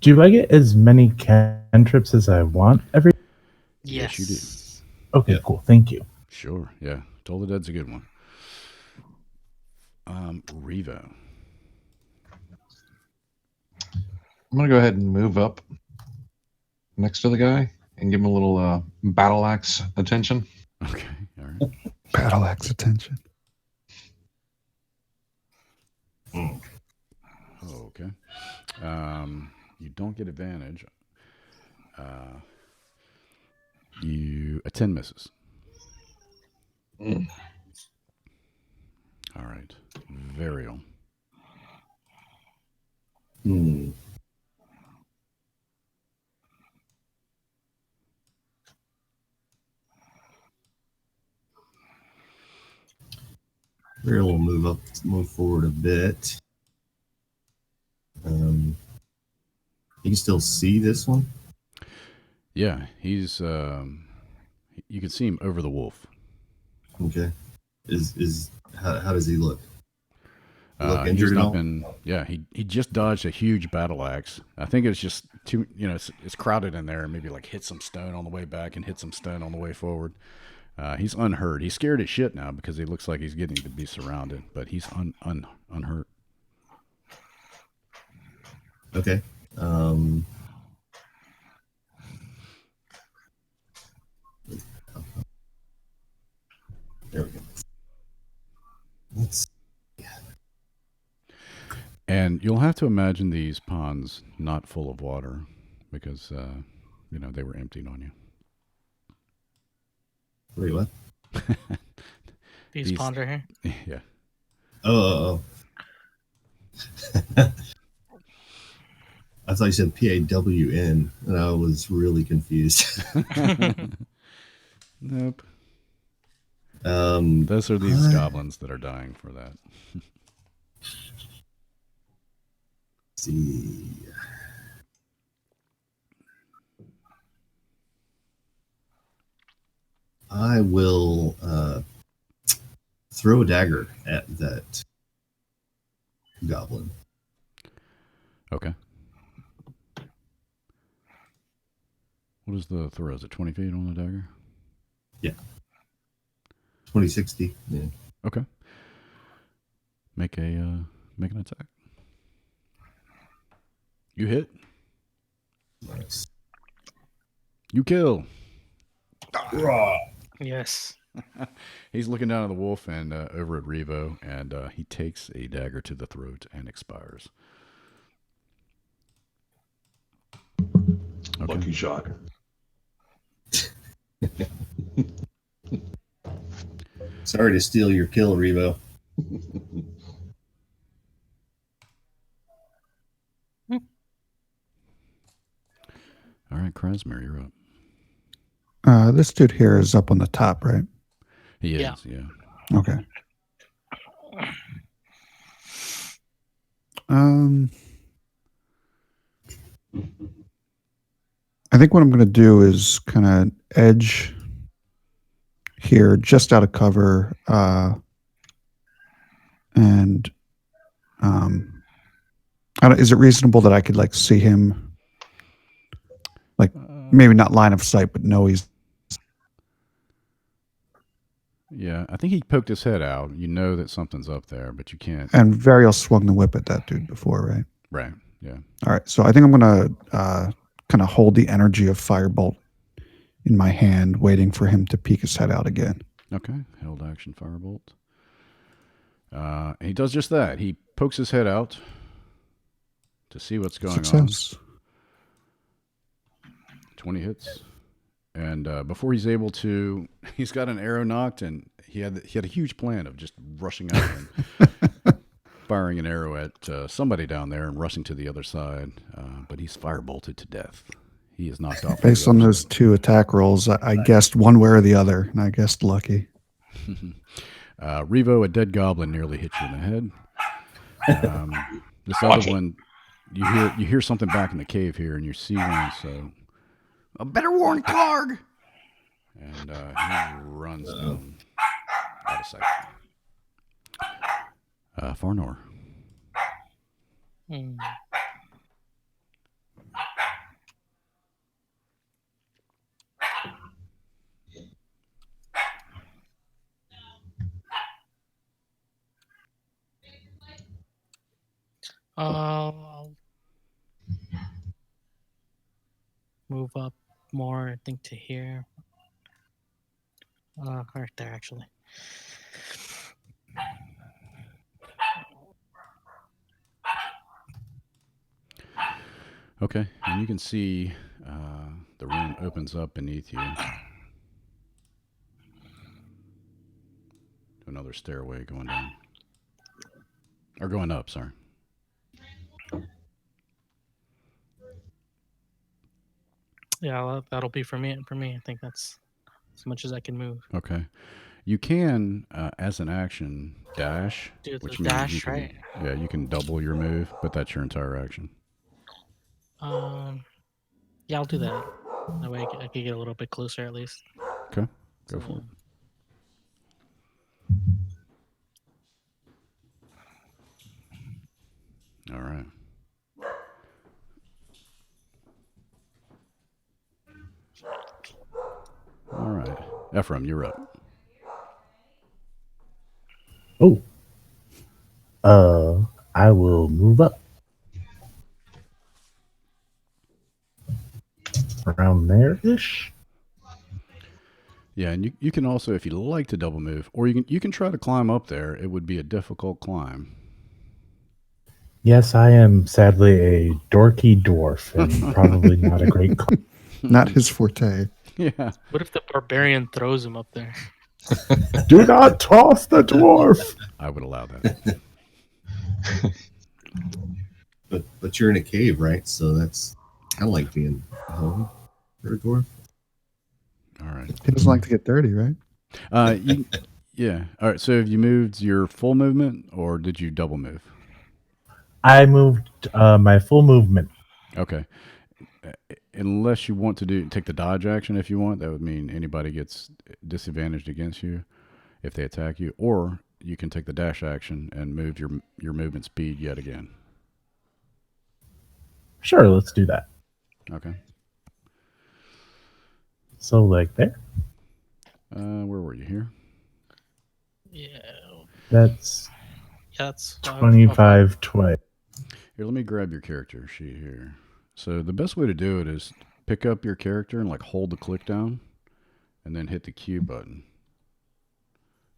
Do I get as many cantrips as I want every? Yes, you do. Okay, Yeah. cool. Thank you. Sure, yeah. Toll the Dead's a good one. Revo. I'm gonna go ahead and move up next to the guy and give him a little battle axe attention. Okay, all right. Battle axe attention. Oh, okay. You don't get advantage. A 10 misses. Mm. All right. Varial. We'll move forward a bit. You can still see this one. Yeah, he's. You can see him over the wolf. Okay. How does he look? Look He's injured at not all? been. Yeah, he just dodged a huge battle axe. I think it's just too. It's crowded in there, and maybe like hit some stone on the way back and hit some stone on the way forward. He's unhurt. He's scared as shit now because he looks like he's getting to be surrounded, but he's unhurt. Okay. There we go. Let's. And you'll have to imagine these ponds not full of water because they were emptied on you. Wait, what? These ponds right here. Yeah. Oh. I thought you said PAWN, and I was really confused. Nope. Let's Those are these goblins that are dying for that. see. I will throw a dagger at that goblin. Okay. What is the throw? Is it 20 feet on the dagger? Yeah. 2060. Yeah. Okay. Make an attack. You hit. Nice. You kill. Yes. He's looking down at the wolf and over at Revo, and he takes a dagger to the throat and expires. Okay. Lucky shot. Sorry to steal your kill, Revo. All right, Krasmir, you're up. This dude here is up on the top, right? He is, Yeah. yeah. Okay. I think what I'm going to do is kind of edge here, just out of cover, and is it reasonable that I could like see him, like maybe not line of sight, but know he's. Yeah, I think he poked his head out. You know that something's up there, but you can't. And Varial swung the whip at that dude before, right? Right, yeah. All right, so I think I'm going to kind of hold the energy of Firebolt in my hand, waiting for him to peek his head out again. Okay, held action Firebolt. And he does just that. He pokes his head out to see what's going Success. on. 20 hits. And before he's able to, he's got an arrow knocked, and he had a huge plan of just rushing out and firing an arrow at somebody down there and rushing to the other side. But he's firebolted to death. He is knocked off. Based on those 2 attack rolls, I guessed one way or the other, and I guessed lucky. Revo, a dead goblin, nearly hit you in the head. This other one, you hear something back in the cave here, and you see one. So, a better warn, Clark. And he runs down out of sight. Farnor. Hmm. I'll move up more, I think, to here. Right there, actually. Okay, and you can see the room opens up beneath you. Another stairway going down. Or going up, sorry. Yeah, that'll be for me. I think that's as much as I can move. Okay. You can, as an action, dash. Do the which means dash, you can, right? Yeah, you can double your move, but that's your entire action. Yeah, I'll do that. That way I can get a little bit closer at least. Okay, go for it. All right. All right. Ephraim, you're up. Oh. I will move up. Around there-ish. Yeah, and you can also, if you like to double move, or you can try to climb up there. It would be a difficult climb. Yes, I am sadly a dorky dwarf and probably not a great climber. Not his forte. Yeah. What if the barbarian throws him up there? Do not toss the dwarf. I would allow that. But you're in a cave, right? So that's kind of like being home for a dwarf. All right. He doesn't like to get dirty, right? Yeah. All right. So have you moved your full movement, or did you double move? I moved my full movement. Okay. Unless you want to take the dodge action, if you want, that would mean anybody gets disadvantaged against you if they attack you, or you can take the dash action and move your movement speed yet again. Sure, let's do that. Okay. So, like there? Where were you here? Yeah. That's 25, 20. Here, let me grab your character sheet here. So the best way to do it is pick up your character and hold the click down, and then hit the Q button.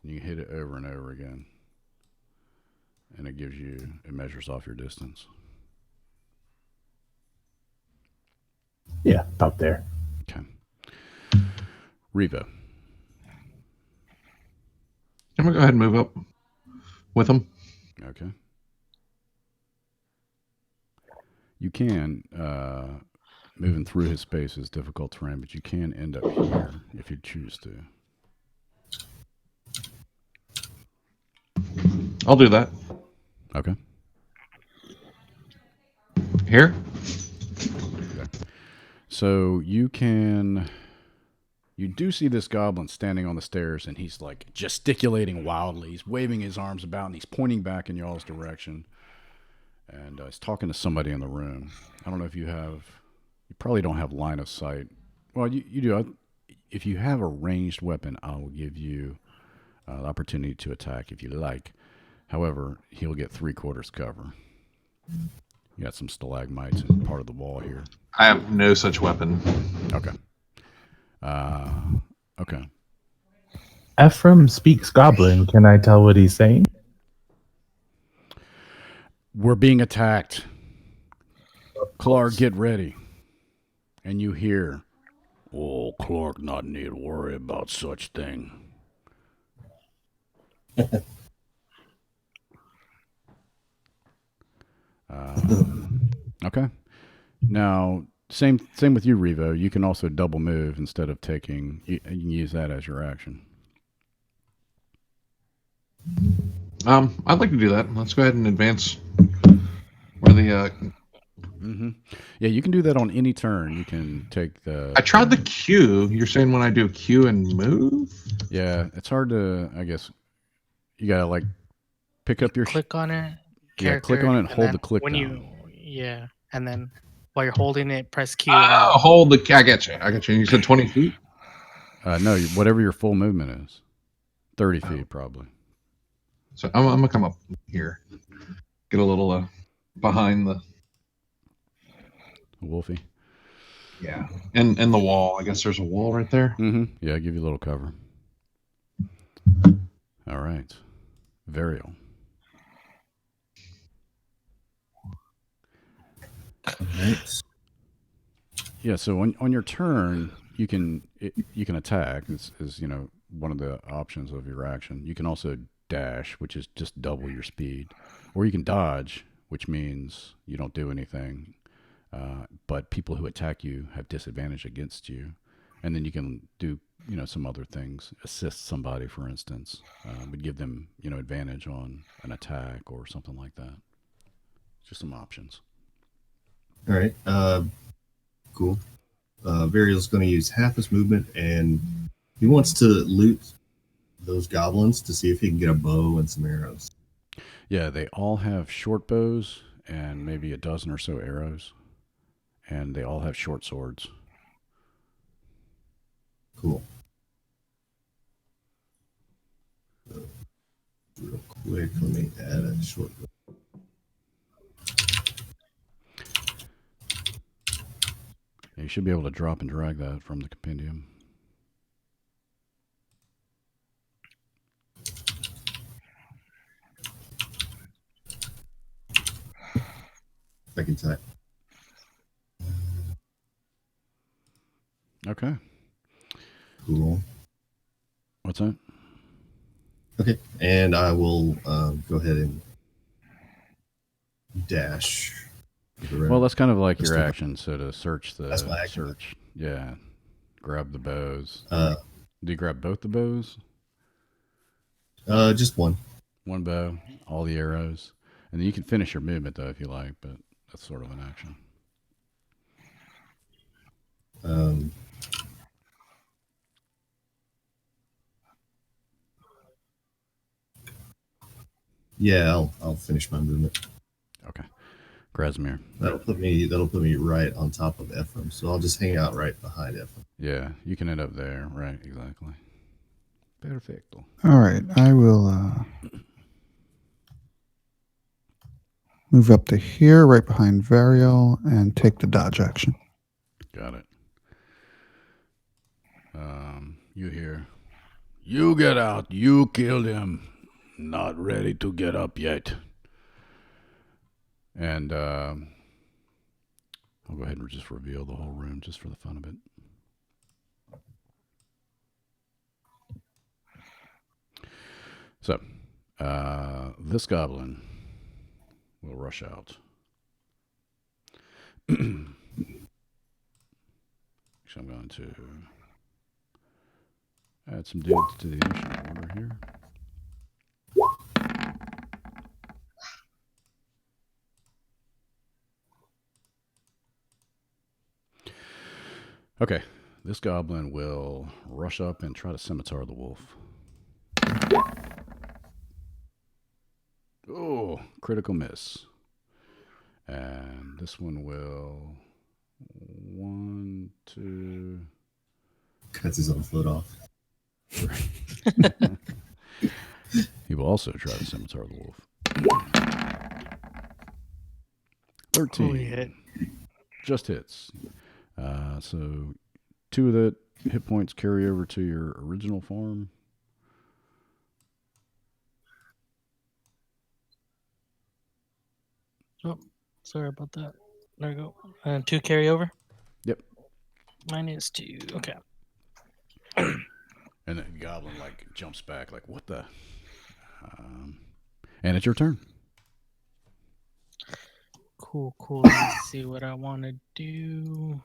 And you hit it over and over again, and it measures off your distance. Yeah, about there. Okay. Revo. I'm going to go ahead and move up with him. Okay. You can, moving through his space is difficult terrain, but you can end up here if you choose to. I'll do that. Okay. Here? Okay. So you do see this goblin standing on the stairs, and he's gesticulating wildly. He's waving his arms about, and he's pointing back in y'all's direction. And he's talking to somebody in the room. I don't know if you probably don't have line of sight. Well, you do. If you have a ranged weapon, I will give you the opportunity to attack if you like. However, he'll get 3/4 cover. You got some stalagmites in part of the wall here. I have no such weapon. Okay. Okay. Ephraim speaks Goblin. Can I tell what he's saying? We're being attacked. Clark, get ready. And you hear clerk not need worry about such thing. Okay. Now, same with you, Revo. You can also double move instead of taking. You can use that as your action. I'd like to do that. Let's go ahead and advance. Where the Yeah, you can do that on any turn. You can take the. I tried the Q. You're saying when I do Q and move? Yeah, it's hard to. I guess you gotta like pick up your. Click on it. Yeah, click on it and hold then the click when down. and then while you're holding it, press Q. Oh, hold the. I get you. I get you. You said 20 feet. No, whatever your full movement is, 30 feet probably. So I'm gonna come up here, get a little behind the. Wolfie. Yeah, and the wall. I guess there's a wall right there. Yeah, give you a little cover. All right, Varial. All right. Yeah, so on your turn, you can attack. Is one of the options of your action. You can also dash, which is just double your speed, or you can dodge, which means you don't do anything. But people who attack you have disadvantage against you, and then you can do some other things. Assist somebody, for instance, would give them advantage on an attack or something like that. Just some options. All right. Cool. Varial's going to use half his movement, and he wants to loot those goblins to see if he can get a bow and some arrows. Yeah, they all have short bows and maybe a dozen or so arrows, and they all have short swords. Cool. Real quick, let me add a short bow. You should be able to drop and drag that from the compendium. I can type. Okay. Cool. What's that? Okay, and I will go ahead and dash. Well, that's kind of like your action. So to search the That's my action. search, yeah, grab the bows. Uh, Do you grab both the bows? just one. One bow, all the arrows, and then you can finish your movement though if you like. But that's sort of an action. Yeah, I'll finish my movement. Okay, Grasmere. That'll put me right on top of Ephraim. So I'll just hang out right behind Ephraim. Yeah, you can end up there. Right, exactly. Perfecto. All right, I will move up to here, right behind Varial, and take the dodge action. Got it. You hear? You get out. You killed him. Not ready to get up yet. And I'll go ahead and just reveal the whole room just for the fun of it. So, this goblin will rush out. Actually, I'm going to add some dudes to the initiative order here. Okay, this goblin will rush up and try to scimitar the wolf. Oh, critical miss. And this one will 1, 2. Cuts his own foot off. He will also try to scimitar the wolf. 13. Holy hit. Just hits. So 2 of the hit points carry over to your original form. Oh, sorry about that. There we go. And 2 carry over? Yep. Mine is 2. Okay. And the goblin like jumps back, like what the? And it's your turn. Cool. Let me see what I want to do.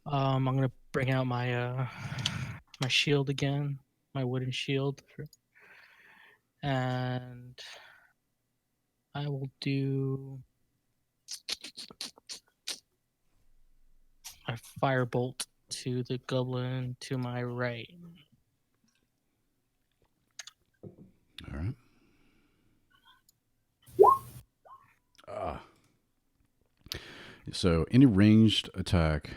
I'm gonna bring out my my shield again, my wooden shield, and I will do a firebolt to the goblin to my right. All right. So any ranged attack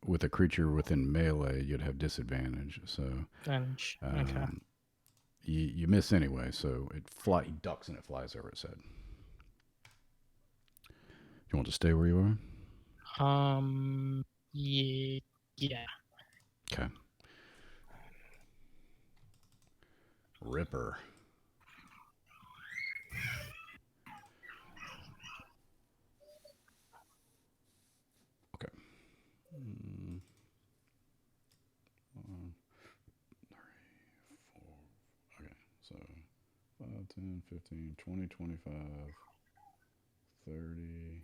with a creature within melee, you'd have disadvantage. So Advantage. Okay. you miss anyway. So he ducks and it flies over its head. You want to stay where you are? Yeah. Okay. Ripper. Okay. 1, 3, 4. Okay. So 5, 10, 15, 20, 25, 30,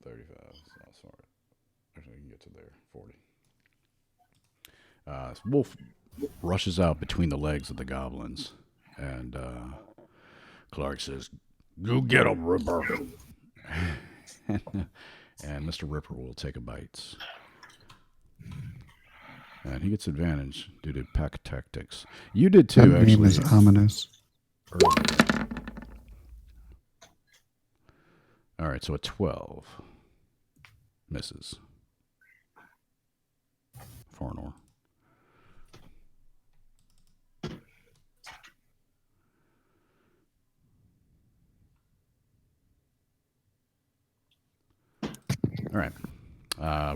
35. Oh, sorry. Actually, I can get to there. 40. Wolf rushes out between the legs of the goblins, and Clark says, "Go get him, Ripper." And Mr. Ripper will take a bite. And he gets advantage due to pack tactics. You did too, That actually. name is ominous. Earlier. All right, so a 12 misses. Farnor. All right.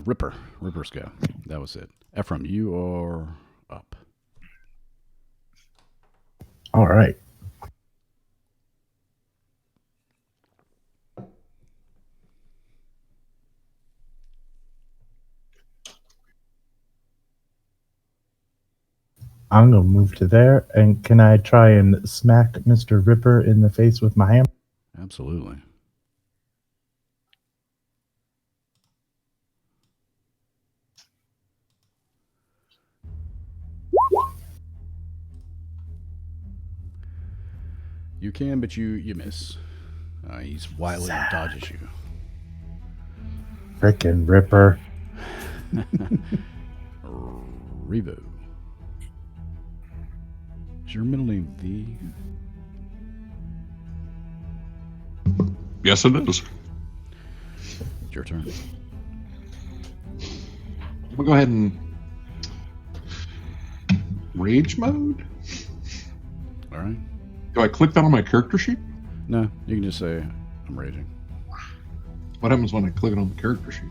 Ripper's go. That was it. Ephraim, you are up. All right. I'm going to move to there. And can I try and smack Mr. Ripper in the face with my hammer? Absolutely. You can, but you miss. He's wily and dodges you. Frickin' Ripper. Revo. Is your middle name V? Yes, it is. It's your turn. We'll go ahead and rage mode. All right. Do I click that on my character sheet? No, you can just say, I'm raging. What happens when I click it on the character sheet?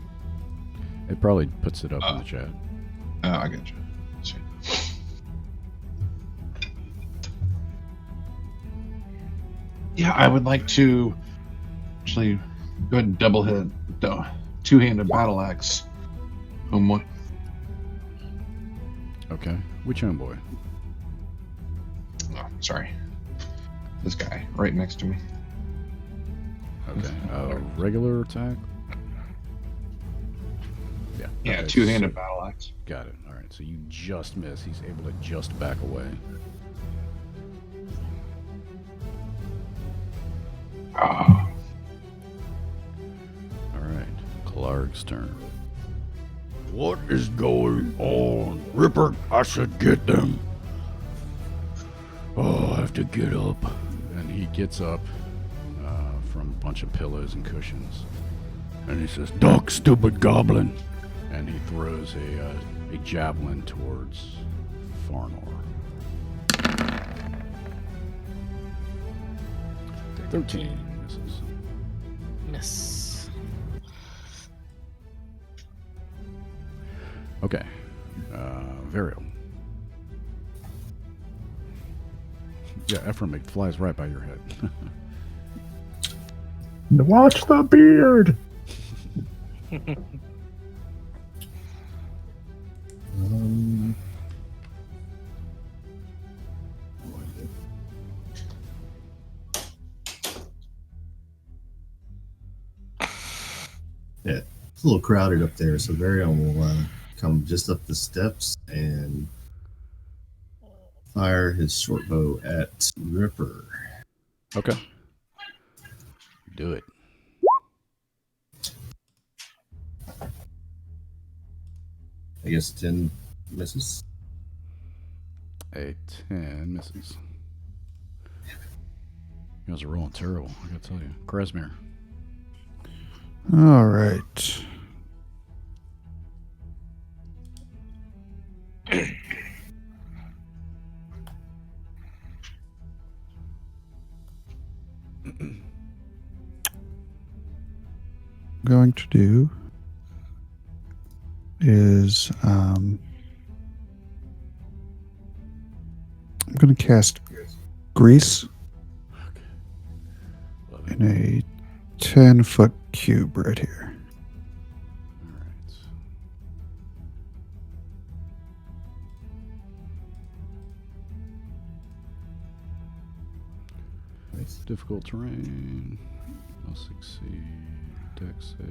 It probably puts it up in the chat. Oh, I got you. Let's see. Yeah, I would like to actually go ahead and double hit the two-handed battle axe. Homeboy. Okay. Which homeboy? Oh, sorry. This guy right next to me. Okay. Regular attack? Yeah. Yeah, okay, two-handed so- battle axe. Got it. All right. So you just miss. He's able to just back away. Ah, All right. Clark's turn. What is going on? Ripper, I should get them. Oh, I have to get up. And he gets up from a bunch of pillows and cushions. And he says, "Duck, stupid goblin." And he throws a javelin towards Farnor. 13 misses. Miss. Okay. Varial. Yeah, Ephraim, it flies right by your head. Watch the beard. Um, yeah, it's a little crowded up there, so Varian will come just up the steps and fire his short bow at Ripper. Okay. Do it. I guess 10 misses. A 10 misses. You guys are rolling terrible, I gotta tell you. Krasmir. All right. Going to do is I'm going to cast Grease Love it. in a 10-foot cube right here. All right. Nice. Difficult terrain. Must succeed. Dex save.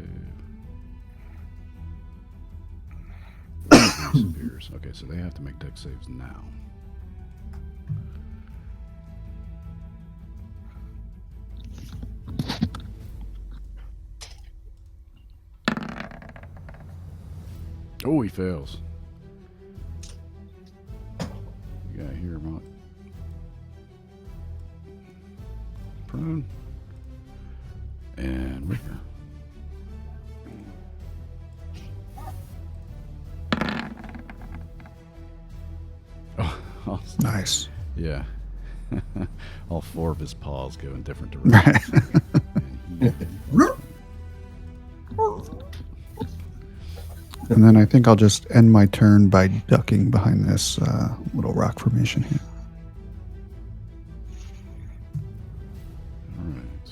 Disappears. Okay, so they have to make dex saves now. Oh, he fails. You got here, Mark. Prone. And Ricker. Oh, awesome. Nice. Yeah. All 4 of his paws go in different directions. And And then I think I'll just end my turn by ducking behind this little rock formation here. all right.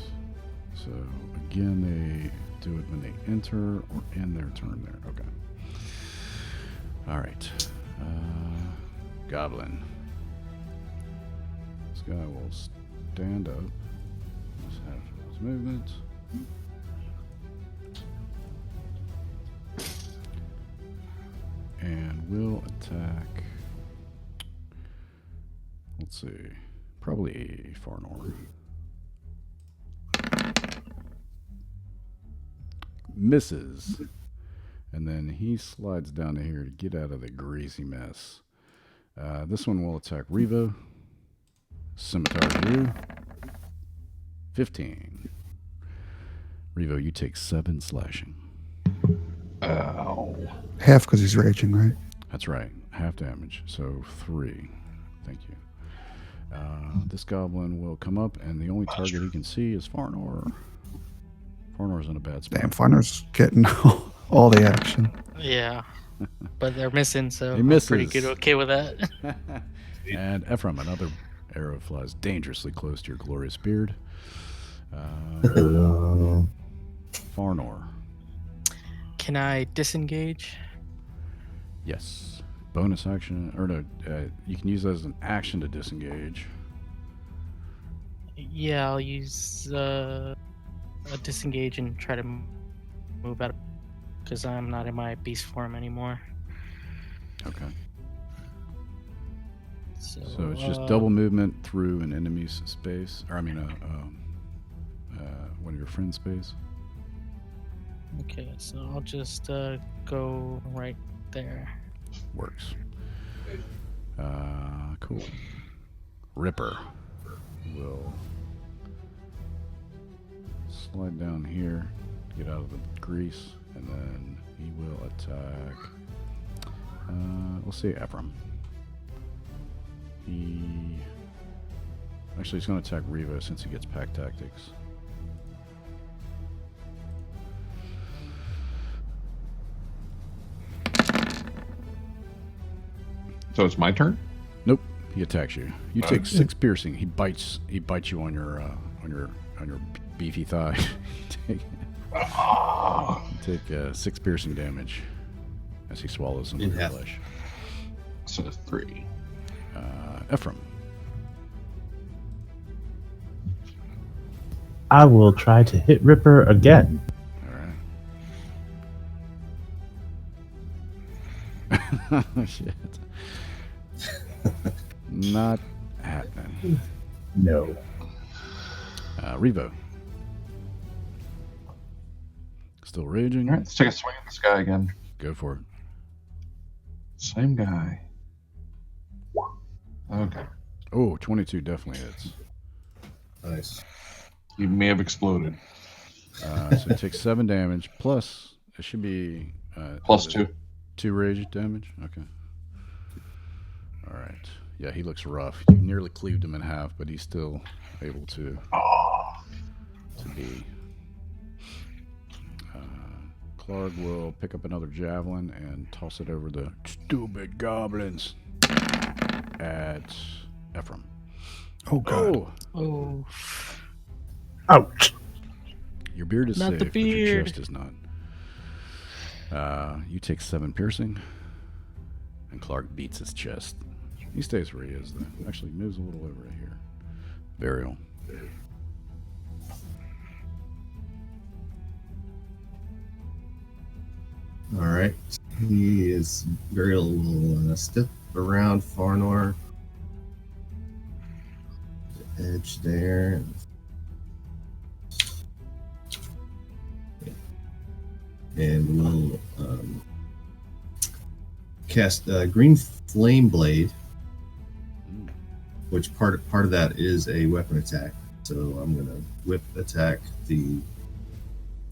So again, they do it when they enter or end their turn there. Okay. All right. Goblin. This guy will stand up. Just have his movement. And will attack. Let's see. Probably Farnor. Misses. And then he slides down to here to get out of the greasy mess. This one will attack Revo. Scimitar you. 15. Revo, you take 7 slashing. Ow. Half because he's raging, right? That's right. Half damage. So 3. Thank you. This goblin will come up, and the only target he can see is Farnor. Farnor's in a bad spot. Damn, Farner's getting all the action. Yeah. But they're missing, so He I'm pretty misses. good okay with that. And Ephraim, another arrow flies dangerously close to your glorious beard. Farnor. Can I disengage? Yes. Bonus action, or no, you can use that as an action to disengage. Yeah, I'll use a disengage and try to move out because I'm not in my beast form anymore. Okay. So So it's just double movement through an enemy's space, or I mean, one of your friend's space. Okay, so I'll just go right there. Works. Cool. Ripper will slide down here, get out of the grease, and then he will attack. Let's see, Ephraim. He's going to attack Revo since he gets pack tactics. So it's my turn? Nope, he attacks you. You take 6 piercing. He bites you on your beefy thigh. You take Ah, Take 6 piercing damage as he swallows some In of your half. flesh. so 3. Ephraim. I will try to hit Ripper again. All right. Shit. Not happening. No. Revo. Still raging. All right, let's take a swing at this guy again. Go for it. Same guy. Okay. Oh, 22 definitely hits. Nice. He may have exploded. So it takes 7 damage, plus it should be... Plus what is 2. it? 2 rage damage? Okay. All right. Yeah, he looks rough. You nearly cleaved him in half, but he's still able to be... Clark will pick up another javelin and toss it over the stupid goblins at Ephraim. Oh, God. Oh, Oh, Ouch. your beard is Not safe, the but your beard. chest is not. You take 7 piercing, and Clark beats his chest. He stays where he is, though. Actually, moves a little over here. Burial. All right. He is Burial will step around Farnor. The edge there. And we'll cast Green Flame Blade, which part of that is a weapon attack. So I'm going to whip attack the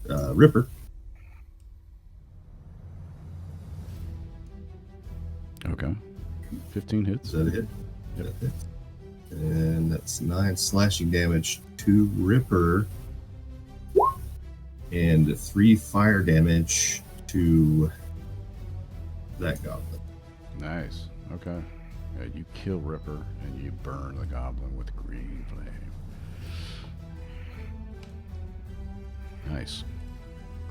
Ripper. Okay. 15 hits. Is that a hit? Yep. That hits. And that's 9 slashing damage to Ripper. And 3 fire damage to that goblin. Nice. Okay. You kill Ripper, and you burn the goblin with green flame. Nice.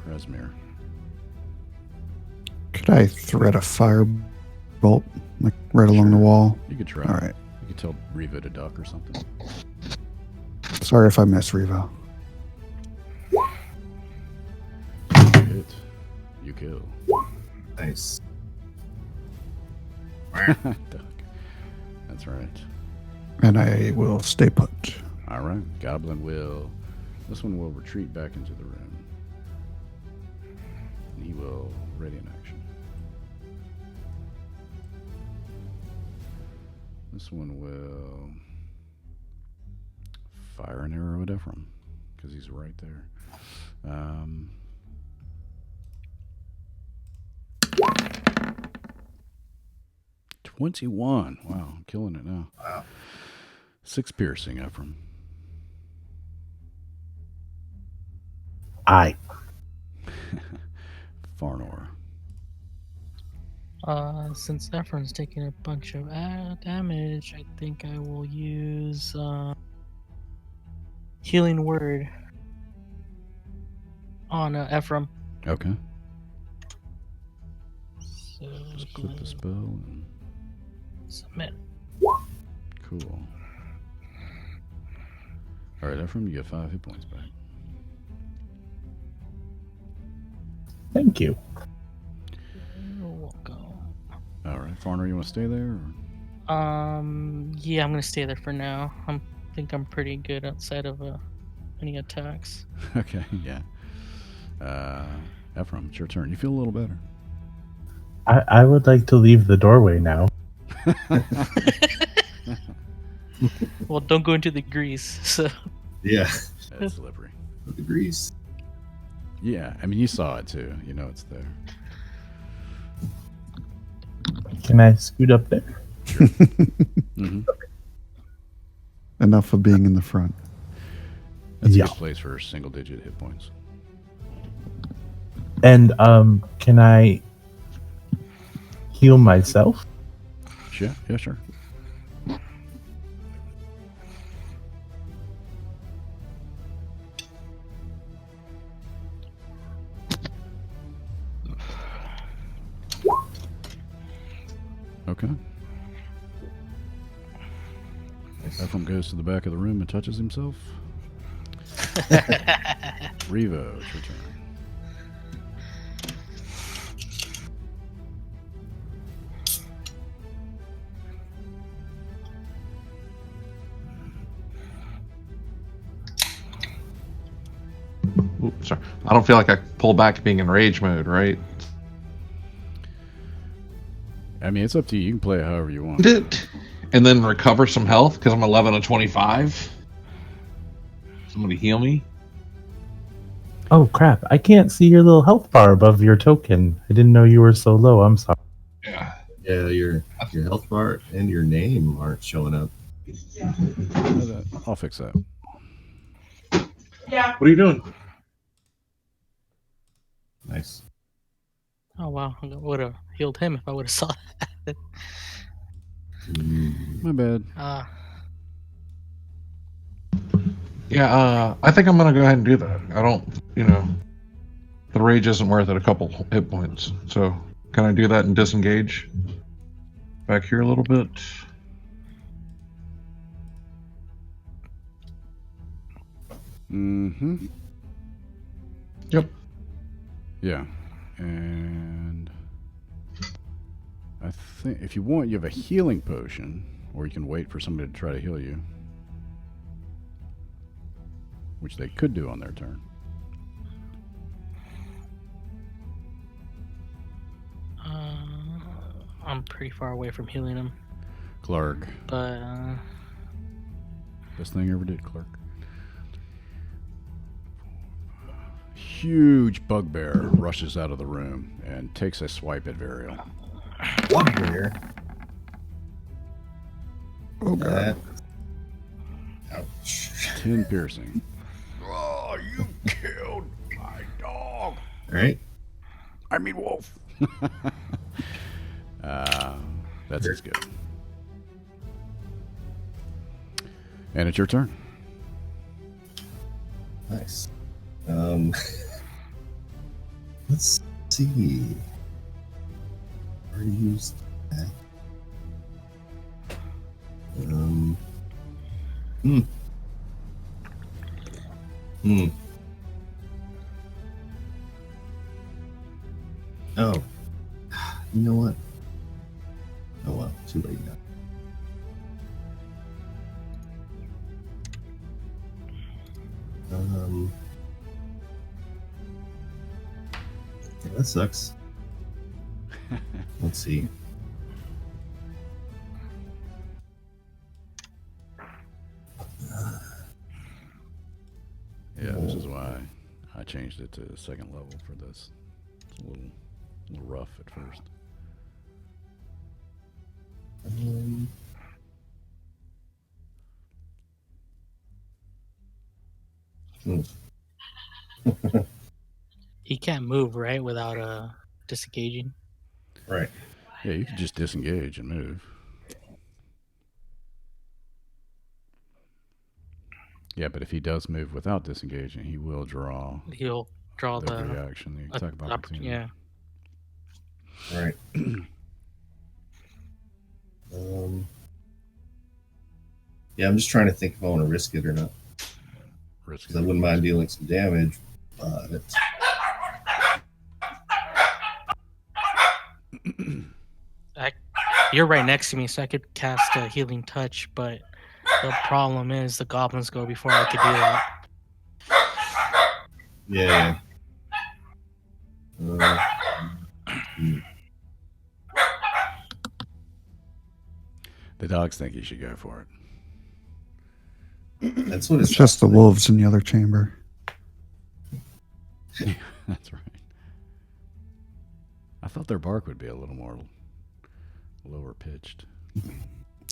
Krasmir. Could I thread a fire bolt like right along the Sure. wall? You could try. All right. You could tell Reva to duck or something. Sorry if I miss, Revo. You hit. You kill. Nice. Duck. That's right. And I will stay put. All right. Goblin will. This one will retreat back into the room. And he will ready in action. This one will fire an arrow at Ephraim because he's right there. 21. Wow, I'm killing it now. Wow. 6 piercing, Ephraim. Aye. Farnor. Since Ephraim's taking a bunch of damage, I think I will use Healing Word on Ephraim. Okay. So Just click the spell and submit. cool. All right, Ephraim, you get 5 hit points back. Thank you. You're welcome. All right, Farnor, you want to stay there? Or? Yeah, I'm gonna stay there for now. I think I'm pretty good outside of any attacks. Okay, yeah. Ephraim, it's your turn. You feel a little better. I would like to leave the doorway now. Well, don't go into the grease. So Yeah. That's slippery. With the grease. Yeah, I mean, you saw it too. You know it's there. Can I scoot up there? Mm-hmm. Enough of being in the front. That's Yeah. a good place for single-digit hit points. And can I heal myself? Yeah, sure. Okay. Ephraim goes to the back of the room and touches himself. Revo, it's your turn. Oops, sorry. I don't feel like I pull back being in rage mode, right? I mean, it's up to you. You can play it however you want. And then recover some health because I'm 11 of 25. Somebody heal me. Oh crap! I can't see your little health bar above your token. I didn't know you were so low. I'm sorry. Yeah. Yeah, your health bar and your name aren't showing up. I'll fix that. Yeah. What are you doing? Nice. Oh wow, I would have healed him if I would have saw that. My bad. Yeah, I think I'm gonna go ahead and do that. I don't, the rage isn't worth it. A couple hit points. So can I do that and disengage? Back here a little bit. Mm-hmm. Yep. Yeah. And I think if you want, you have a healing potion, or you can wait for somebody to try to heal you, which they could do on their turn. I'm pretty far away from healing him, Clark. but Best thing I ever did, Clark. Huge bugbear rushes out of the room and takes a swipe at Varial. Bugbear. Oh god. Ouch. 10 piercing. Oh, you killed my dog. All right. I mean wolf. That's as good. And it's your turn. Nice. Let's see. Already used that. Oh. You know what? Oh well, too late now. Yeah, that sucks. Let's see. Yeah, this is why I changed it to the second level for this. It's a little rough at first. he can't move right without disengaging. Right. Yeah, you could just disengage and move. Yeah, but if he does move without disengaging, he will draw He'll draw the the reaction, the attack of opportunity. yeah. Right. Yeah, I'm just trying to think if I want to risk it or not. Risk I wouldn't mind dealing some damage, but You're right next to me, so I could cast a healing touch, but the problem is the goblins go before I could do that. yeah. The dogs think you should go for it. That's what It's just the wolves in the other chamber. Yeah, that's right. I thought their bark would be a little more lower pitched.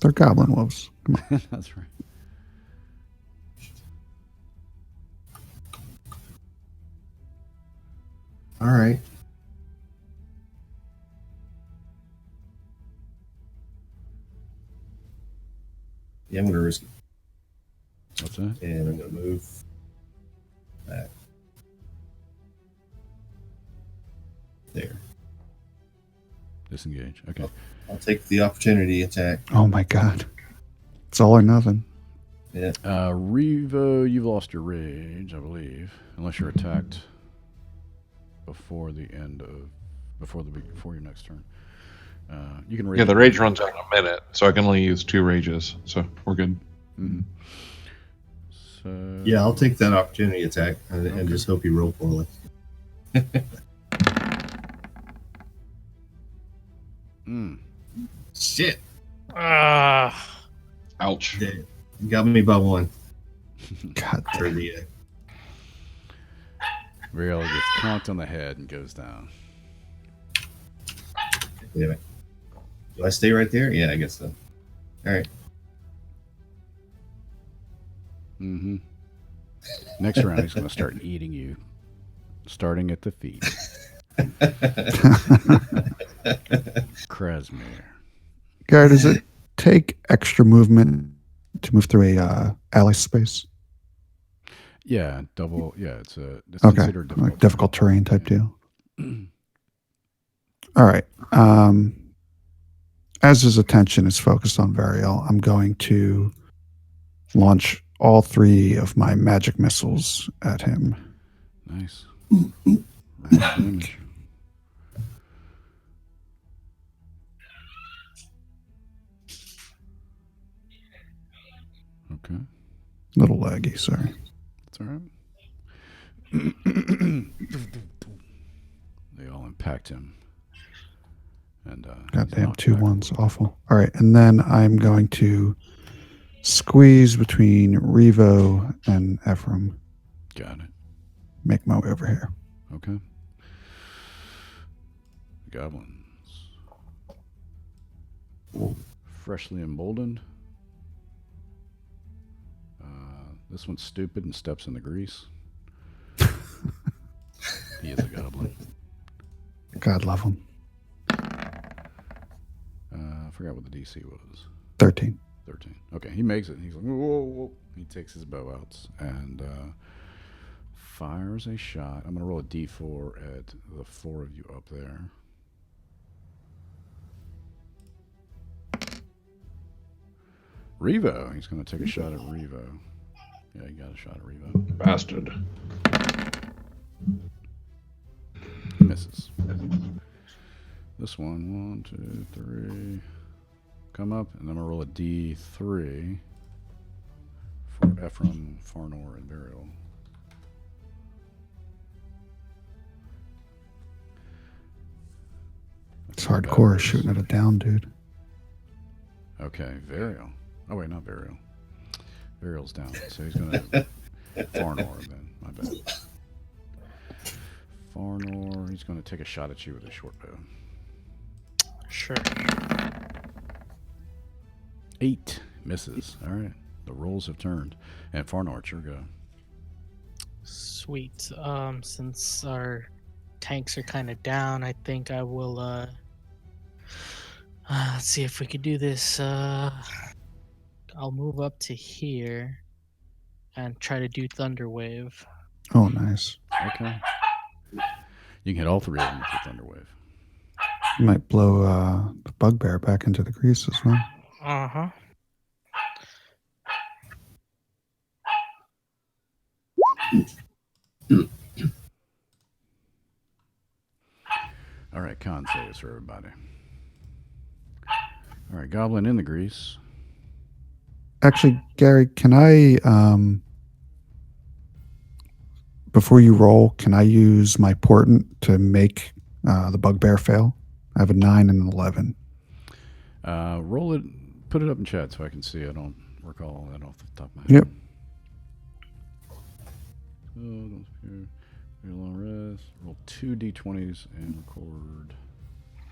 They're goblin wolves. Come on. That's right. All right. Yeah, I'm going to risk it. What's that? And I'm going to move back. There. Disengage. Okay. I'll take the opportunity attack. Oh my god. It's all or nothing. Yeah. Revo, you've lost your rage, I believe, unless you're attacked before the end of before your next turn. You can rage. Yeah, the rage runs out in a minute, so I can only use 2 rages, so we're good. Mm-hmm. So Yeah, I'll take that opportunity attack and just hope you roll poorly. Shit. Ah. Ouch. Yeah, you got me by 1. God. For the, Real gets conked on the head and goes down. Damn it. Do I stay right there? Yeah, I guess so. All right. Mm-hmm. Next round, he's going to start eating you, starting at the feet. Krasmir. Gary, does it take extra movement to move through a alley space? Yeah, double. Yeah, it's Okay, considered difficult. like difficult terrain type deal. All right. As his attention is focused on Variel, I'm going to launch all 3 of my magic missiles at him. Nice. Roll damage. Okay. Little laggy, sorry. That's all right. They all impact him. And Goddamn, knocked 2 back. ones. Awful. All right. And then I'm going to squeeze between Revo and Ephraim. Got it. Make my way over here. Okay. Goblins. Freshly emboldened. This one's stupid and steps in the grease. He is a goblin. God love him. I forgot what the DC was. 13. 13. Okay, he makes it. He's like, whoa, whoa. He takes his bow out and fires a shot. I'm going to roll a d4 at the 4 of you up there. Revo. He's going to take a shot at Revo. Yeah, he got a shot at Revo. Bastard. He misses. This one, 1, 2, 3. Come up, and I'm going to roll a d3 for Ephraim, Farnor, and Burial. It's hardcore shooting it down, dude. Okay, Varial. Oh, wait, not Varial. Varial's down. So he's going to... Farnor, then. My bad. Farnor, he's going to take a shot at you with a short bow. Sure. 8 misses. All right. The rolls have turned. And Farnor, it's your go. Sweet. Since our tanks are kind of down, I think I will, let's see if we could do this. I'll move up to here and try to do Thunder Wave. Oh, nice. Okay. You can hit all 3 of them with your Thunder Wave. You might blow the bugbear back into the grease as well. Uh-huh. All right, con saves for everybody. All right, Goblin in the grease. Actually, Gary, can I, before you roll, can I use my portent to make the bugbear fail? I have a 9 and an 11. Roll it, put it up in chat so I can see. I don't recall that off the top of my head. Yep. Don't fear. Long rest. Roll 2 d20s and record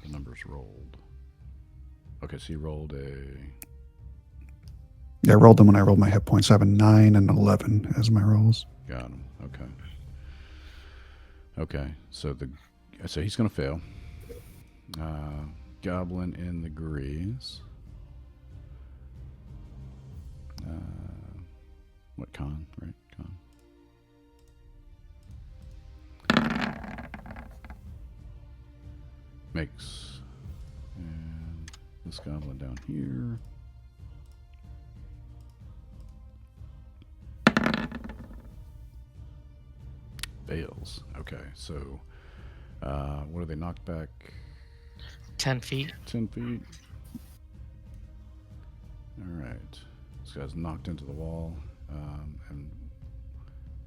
the numbers rolled. Okay, so you rolled a... Yeah, I rolled them when I rolled my hit points. I have a 9 and 11 as my rolls. Got him. Okay. Okay, so he's going to fail. Goblin in the grease. What, con, right? Con. Makes this goblin down here. Fails. Okay, so what are they knocked back? 10 feet. 10 feet. All right. This guy's knocked into the wall, and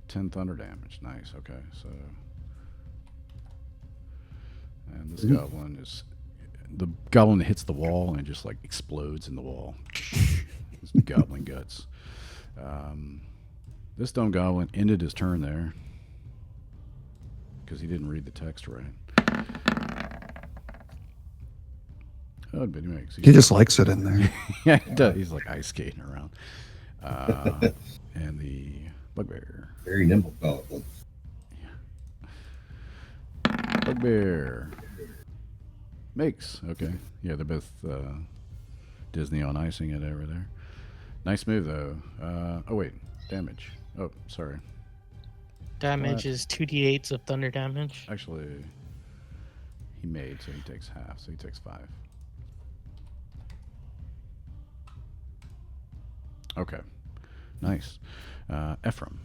10 thunder damage. Nice. Okay, so and this goblin is the goblin that hits the wall and just like explodes in the wall. It's goblin guts. This stone goblin ended his turn there because he didn't read the text right. Oh, but anyway, He just likes it in there. yeah, he does. He's like ice skating around. And the bugbear. Very nimble goblin. Bugbear. Makes. Okay. Yeah, they're both Disney on icing it over there. Nice move, though. Oh, wait. Damage. Oh, sorry. Damage is 2d8s of thunder damage. Actually, he made, so he takes half. So he takes 5. Okay. Nice. Ephraim.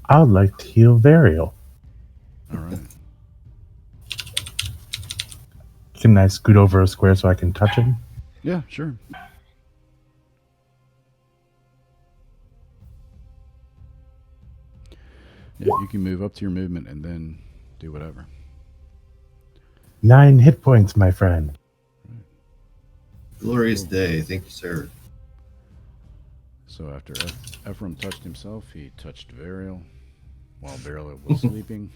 I would like to heal Varial. All right. Can I scoot over a square so I can touch him? Yeah, sure. Yeah, you can move up to your movement and then do whatever. 9 hit points, my friend. Glorious day. Thank you, sir. So after Ephraim touched himself, he touched Varial while Varial was sleeping.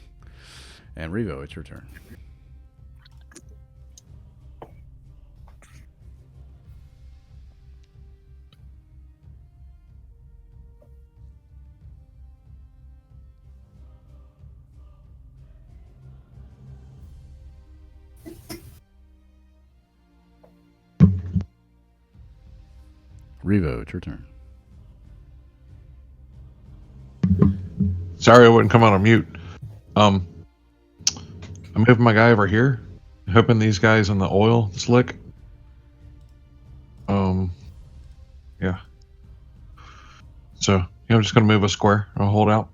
And Revo, it's your turn. Revo, it's your turn. Sorry I wouldn't come out on mute. I'm moving my guy over here, hoping these guys in the oil slick. Yeah. So yeah, I'm just gonna move a square. I'll hold out.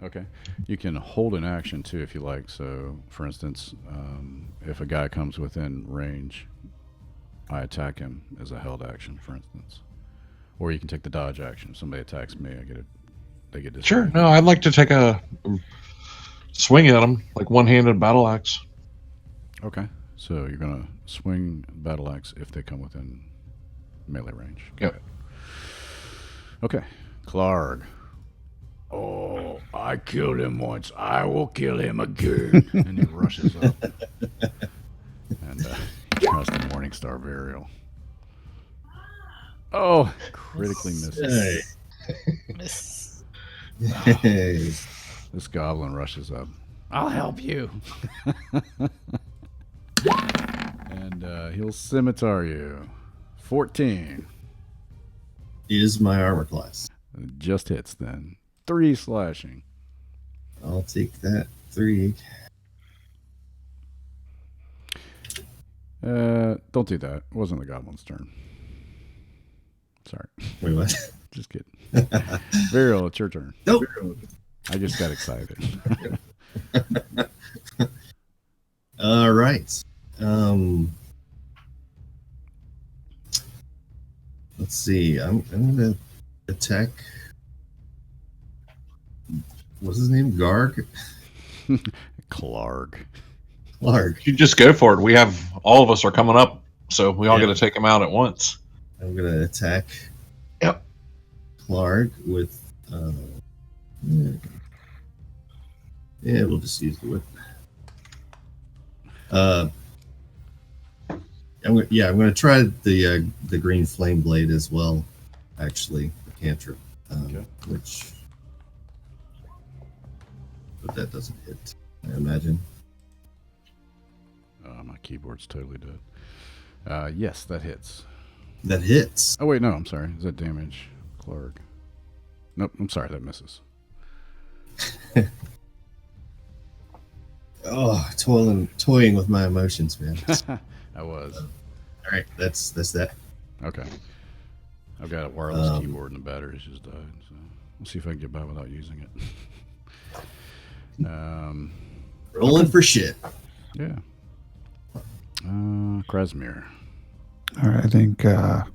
Okay. You can hold an action too if you like. So, for instance, if a guy comes within range, I attack him as a held action, for instance. Or you can take the dodge action. If somebody attacks me, I get it. They get Sure. distracted. No, I'd like to take a swing at them, like one-handed battle axe. Okay. So you're gonna swing battle axe if they come within melee range. Yep. Got it. Okay. Clark. Oh, I killed him once. I will kill him again. And he rushes up. And tries the Morningstar Burial. Oh, critically misses. Miss. Hey. This goblin rushes up. I'll help you. And he'll scimitar you. 14. Is my armor class. Just hits then. 3 slashing. I'll take that. 3. Don't do that. It wasn't the goblin's turn. Sorry. Wait, what? Just kidding. Varial, it's your turn. Nope. I just got excited. All right. Let's see. I'm gonna attack. What's his name? Garg? Clark. Clark. You just go for it. We have all of us are coming up, so we all got to take him out at once. I'm gonna attack. Yep. Clark with. Yeah, we'll just use the whip. I'm gonna try the green flame blade as well. Actually, the cantrip, Okay. but that doesn't hit. I imagine. My keyboard's totally dead. Yes, that hits. That hits. Oh, wait, no, I'm sorry. Is that damage? Clark. Nope, I'm sorry, that misses. Oh, toying with my emotions, man. I was. All right, that's that. Okay. I've got a wireless Um, keyboard and the battery's just died, so we'll see if I can get by without using it. Rolling for shit. Yeah. Krasimir. All right, I think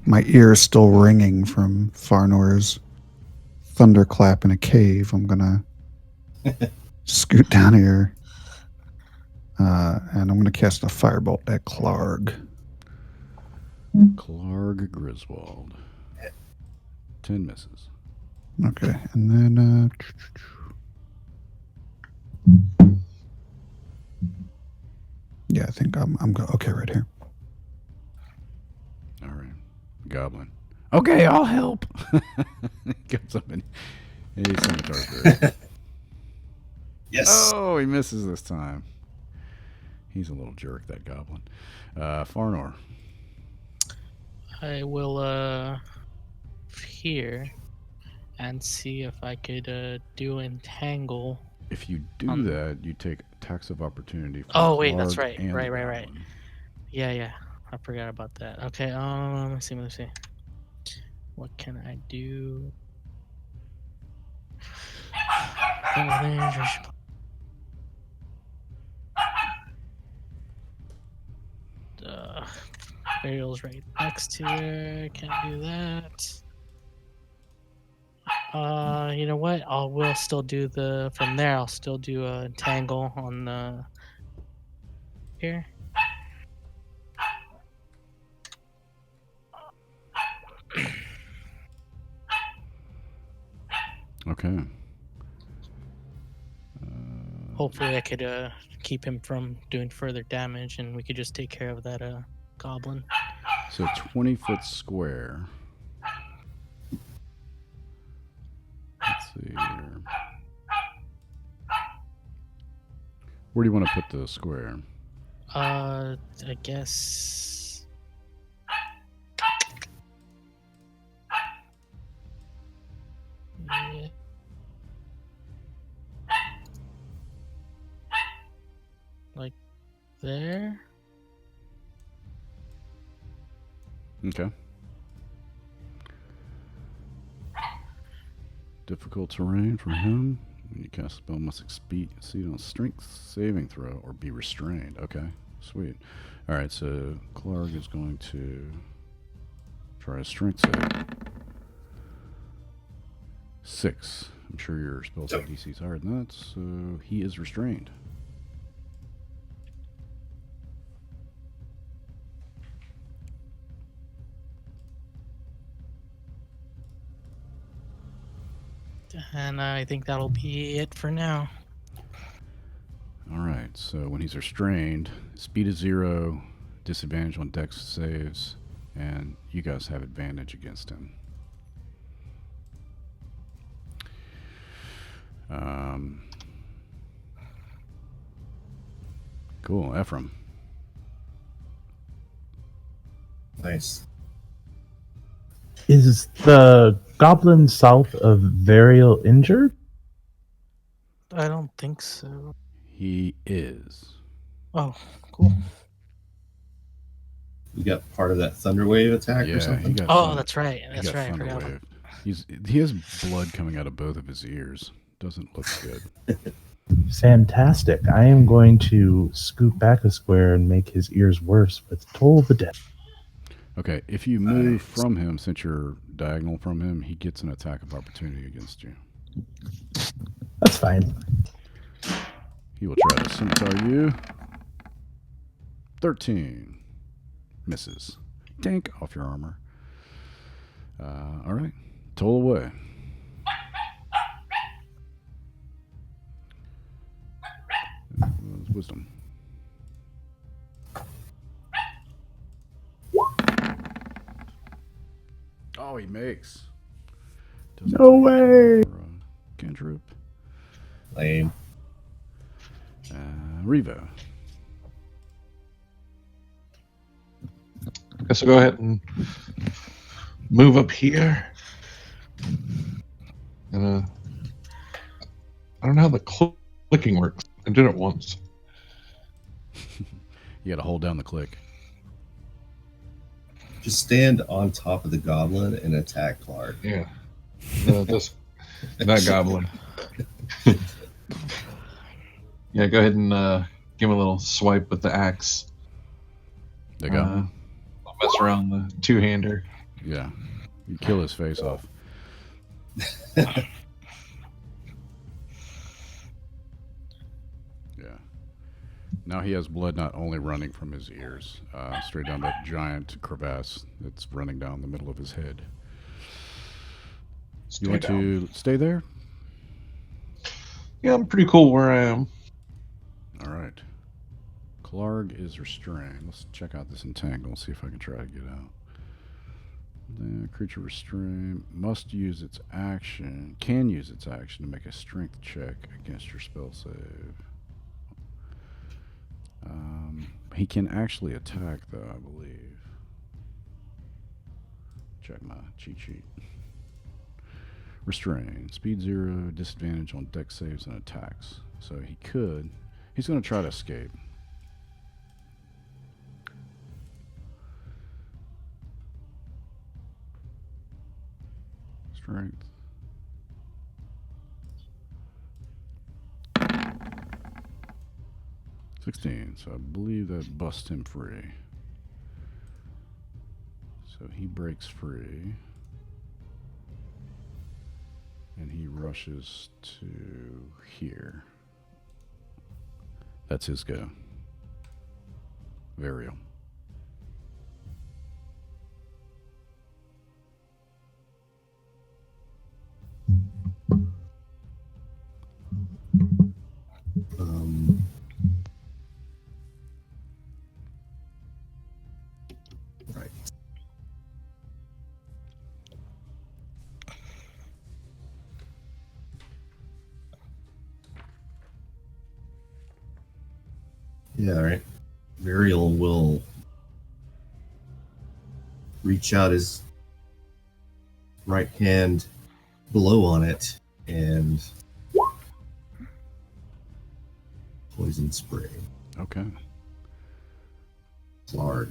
my ear is still ringing from Farnor's thunderclap in a cave. I'm gonna scoot down here, and I'm gonna cast a firebolt at Clarg. Clarg Griswold. 10 misses. Okay, and then yeah, I think I'm okay right here. All right. Goblin. Okay, I'll help. Got something. Hey, scimitar through. Yes. Oh, he misses this time. He's a little jerk, that goblin. Farnor. I will here and see if I could do entangle. If you do that, you take attacks of opportunity. From Oh wait, that's Clarg right. and Right. Goblin. Yeah. I forgot about that. Okay. Let me see. What can I do? Burial's right next to her. Can't do that. You know what? We'll still do from there. I'll still do a entangle on the here. Okay. Hopefully, I could keep him from doing further damage, and we could just take care of that goblin. So 20-foot square. Let's see here. Where do you want to put the square? I guess. Yeah. Like there. Okay. Difficult terrain for him. When you cast a spell, must succeed on a strength saving throw or be restrained. Okay, sweet. All right, so Clark is going to try a strength save. 6. I'm sure your spell save DC is higher than that, so he is restrained. And I think that'll be it for now. All right, so when he's restrained, speed is 0, disadvantage on dex saves, and you guys have advantage against him. Cool, Ephraim. Nice. Is the goblin south of Varial injured? I don't think so. He is. Oh, cool. You got part of that Thunderwave attack or something? He got Oh, that's right. he That's got right. I thunder forgot about wave. He has blood coming out of both of his ears. Doesn't look good. Fantastic. I am going to scoot back a square and make his ears worse with Toll the Dead. Okay, if you move from him, since you're diagonal from him, he gets an attack of opportunity against you. That's fine. He will try to scimitar you. 13. Misses. Dink off your armor. All right. Toll away. Wisdom. Oh, he makes. Doesn't No take way. for, cantrip. Lame. Revo. Guess I'll go ahead and move up here. And I don't know how the clicking works. I did it once. You got to hold down the click. just stand on top of the goblin and attack Clark. Yeah. That goblin. Yeah, go ahead and give him a little swipe with the axe. The goblin? I'll mess around the two-hander. Yeah. You kill his face off. Yeah. Now he has blood not only running from his ears, straight down that giant crevasse that's running down the middle of his head. You want to stay there? Yeah, I'm pretty cool where I am. All right. Clarg is restrained. Let's check out this entangle, see if I can try to get out. The creature restrained must use its action, can use its action to make a strength check against your spell save. He can actually attack, though, I believe. Check my cheat sheet. Restrain. Speed 0, disadvantage on dex saves and attacks. So he could. He's going to try to escape. Strength. $16. So I believe that busts him free. So he breaks free. And he rushes to here. That's his go. Varial. Right. Yeah, all right. Varial will reach out his right hand, blow on it, and poison spray. Okay. Clark.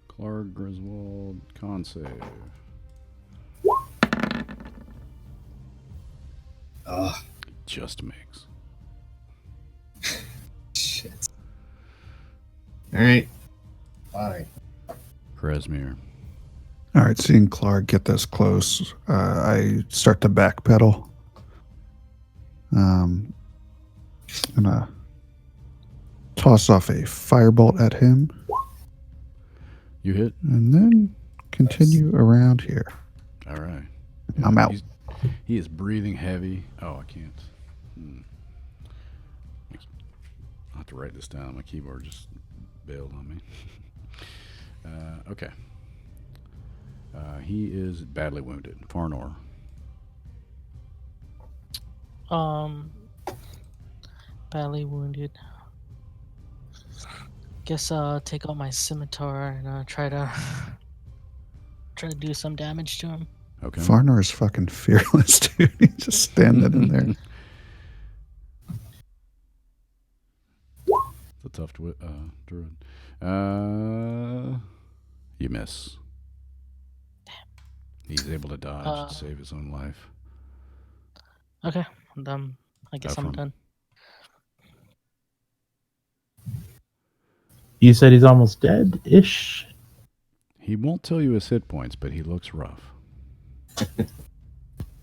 Clark Griswold, con save. Just makes. Shit. All right. Bye. Krasmir. All right, seeing Clark get this close, I start to backpedal. I'm gonna toss off a firebolt at him, You hit? and then continue around here. All right. I'm out. He is breathing heavy. Oh, I can't. I'll have to write this down. My keyboard just bailed on me. Okay. He is badly wounded. Farnor. Badly wounded. Guess I'll take out my scimitar and try to do some damage to him. Okay. Farnor is fucking fearless, dude. He's just standing in there. It's a tough druid. You miss. He's able to dodge to save his own life. Okay, I guess I'm Ephraim. done. You said he's almost dead-ish? He won't tell you his hit points, but he looks rough.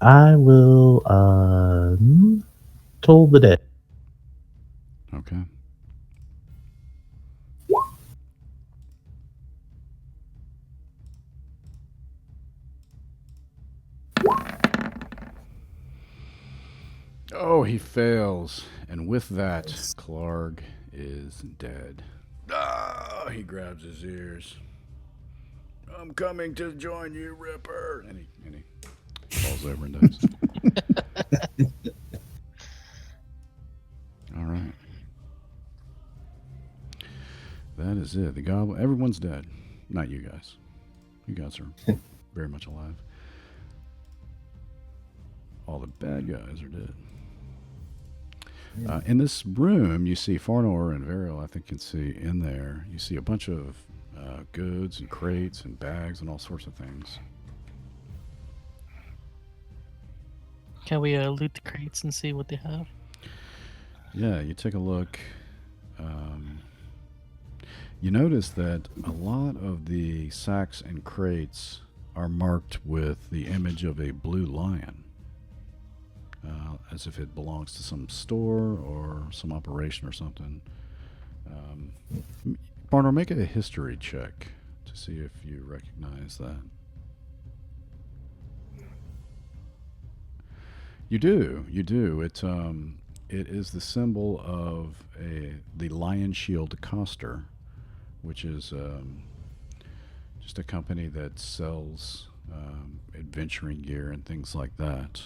I will toll the dead. Okay. Oh, he fails. And with that, Clark is dead. Ah, he grabs his ears. I'm coming to join you, Ripper. And he falls over and dies. All right. That is it. The goblin. Everyone's dead. Not you guys. You guys are very much alive. All the bad guys are dead. In this room, you see Farnor and Varial, I think you can see in there. You see a bunch of goods and crates and bags and all sorts of things. Can we loot the crates and see what they have? Yeah, you take a look. You notice that a lot of the sacks and crates are marked with the image of a blue lion, as if it belongs to some store or some operation or something. Barnard, make a history check to see if you recognize that. You do. You do. It is the symbol of the Lion Shield Coster, which is just a company that sells adventuring gear and things like that,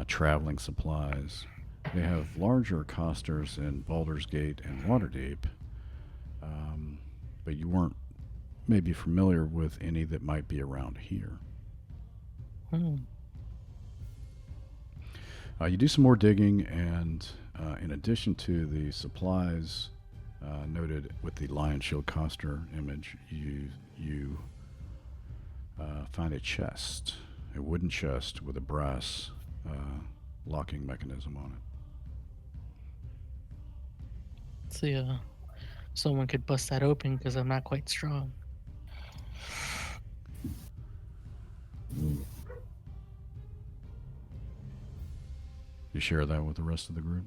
traveling supplies. They have larger costers in Baldur's Gate and Waterdeep, but you weren't maybe familiar with any that might be around here. You do some more digging, and in addition to the supplies noted with the Lion Shield Coster image, you find a chest, a wooden chest with a brass locking mechanism on it. See, someone could bust that open because I'm not quite strong. You share that with the rest of the group?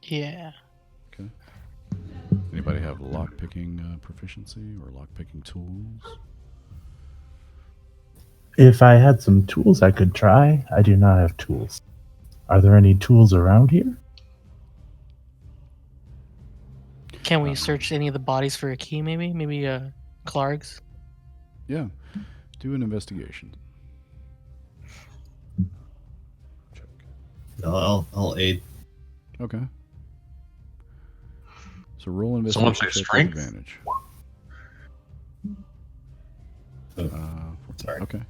Yeah. Okay. Anybody have lock-picking proficiency or lock-picking tools? If I had some tools I could try, I do not have tools. Are there any tools around here? Can we search any of the bodies for a key, maybe? Maybe Clark's? Yeah. Do an investigation. Check. I'll aid. Okay. So roll an Someone investigation say check strength? with advantage. Sorry. Okay.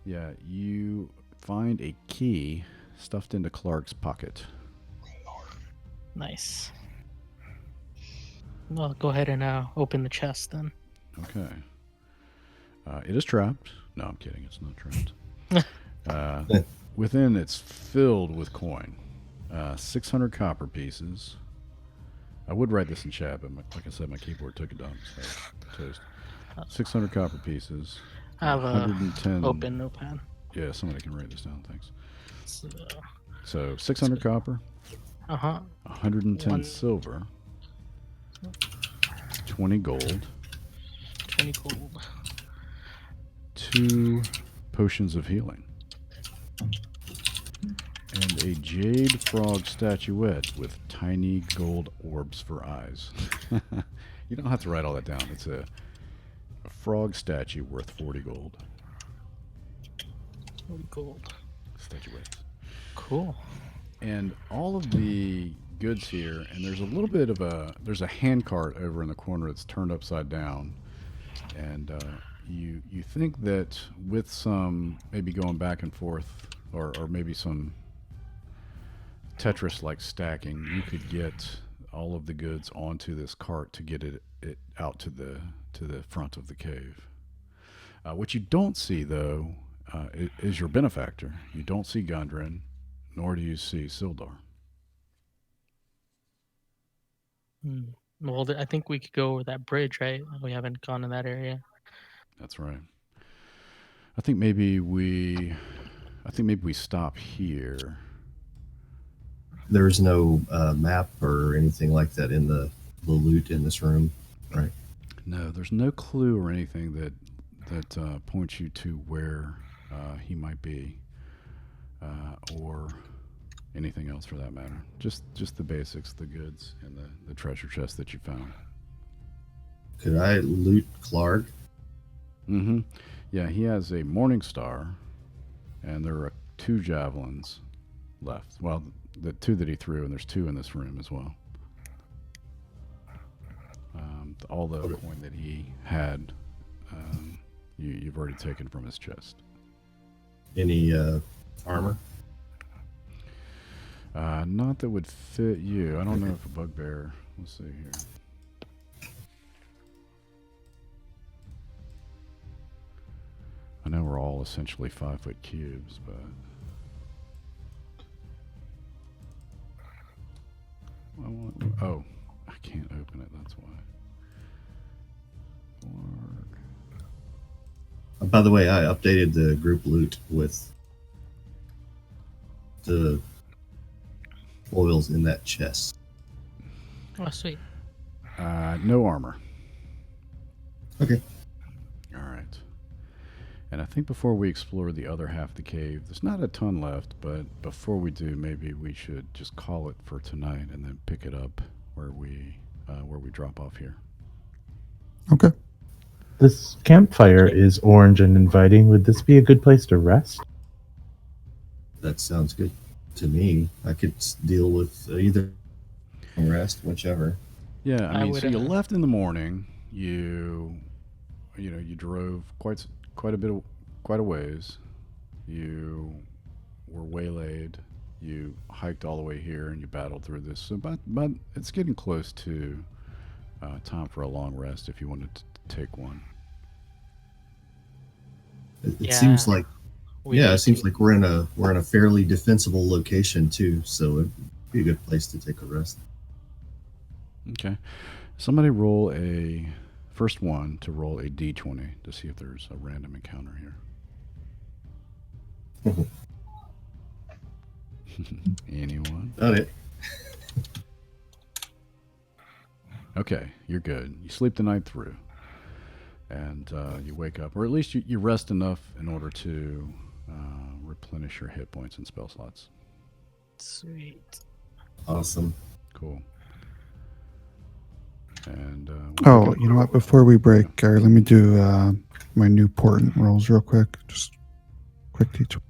Yeah, you find a key stuffed into Clark's pocket. Nice. Well, go ahead and open the chest then. Okay. It is trapped. No, I'm kidding. It's not trapped. Within, it's filled with coin. 600 copper pieces. I would write this in chat, but like I said, my keyboard took a dump. So toast. 600 copper pieces. I have a 110. open notepad. Yeah, somebody can write this down. Thanks. So, So 600 copper. 110 One- silver. 20 gold. 20 gold. 2 potions of healing. And a jade frog statuette with tiny gold orbs for eyes. You don't have to write all that down. It's a frog statue worth 40 gold. 20 gold. Statuette. Cool. And all of the goods here, and there's a little bit of there's a hand cart over in the corner that's turned upside down. And you think that with some maybe going back and forth, or maybe some Tetris-like stacking, you could get all of the goods onto this cart to get it out to the front of the cave. What you don't see, though, is your benefactor. You don't see Gundren, nor do you see Sildar. Well, I think we could go over that bridge, right? We haven't gone in that area. That's right. I think maybe we stop here. There's no map or anything like that in the loot in this room, right? No, there's no clue or anything that points you to where he might be, or anything else for that matter. Just the basics, the goods, and the treasure chest that you found. Could I loot Clark? Mm-hmm. Yeah, he has a Morning Star, and there are 2 javelins left. Well, the 2 that he threw, and there's 2 in this room as well. All the coin that he had, you've already taken from his chest. Any armor? Not that would fit you. I don't know if a bugbear. Let's see here. know we're all essentially 5-foot cubes, but oh, I can't open it. That's why. By the way, I updated the group loot with the oils in that chest. Oh, sweet. No armor. Okay. All right. And I think before we explore the other half of the cave, there's not a ton left, but before we do, maybe we should just call it for tonight and then pick it up where we drop off here. Okay. This campfire is orange and inviting. Would this be a good place to rest? That sounds good to me. I could deal with either rest, whichever. Yeah, I mean, would, so you left in the morning. You drove quite a ways. You were waylaid. You hiked all the way here, and you battled through this. So, but it's getting close to time for a long rest if you wanted to take one. It seems like We it seems like we're in a fairly defensible location too, so it'd be a good place to take a rest. Okay. Somebody roll a first one to roll a d20 to see if there's a random encounter here. Anyone? Got it. Okay, you're good. You sleep the night through, and you wake up, or at least you rest enough in order to replenish your hit points and spell slots. Sweet. Awesome. Cool. And Oh, you know what? Before we break, Gary, let me do my new portent rolls real quick. Just quick d20.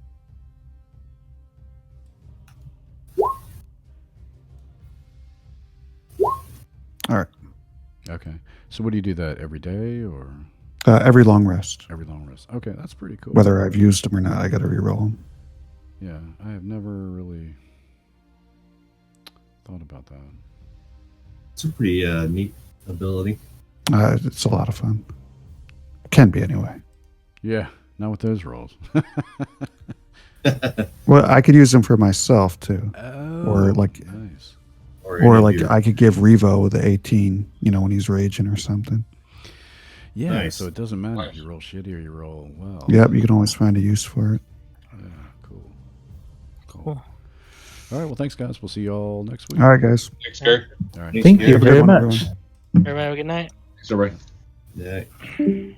All right. Okay. So what do you do that every day or Every long rest, every long rest? Okay, that's pretty cool. whether I've used them or not, I got to re-roll them. Yeah, I have never really thought about that. It's a pretty neat ability. It's a lot of fun. Can be anyway. Yeah, not with those rolls. Well, I could use them for myself too, Oh, like- nice. or like I could give Revo the 18. You know, when he's raging or something. Yeah, Nice. so it doesn't matter if you roll shitty or you roll well. Yep, you can always find a use for it. Yeah, cool. Cool. All right, well, thanks, guys. We'll see you all next week. All right, guys. Thanks, Gary. All right. Thank you Have a good very one, much. everyone. Everybody have a good night. Thanks, everybody. Yeah.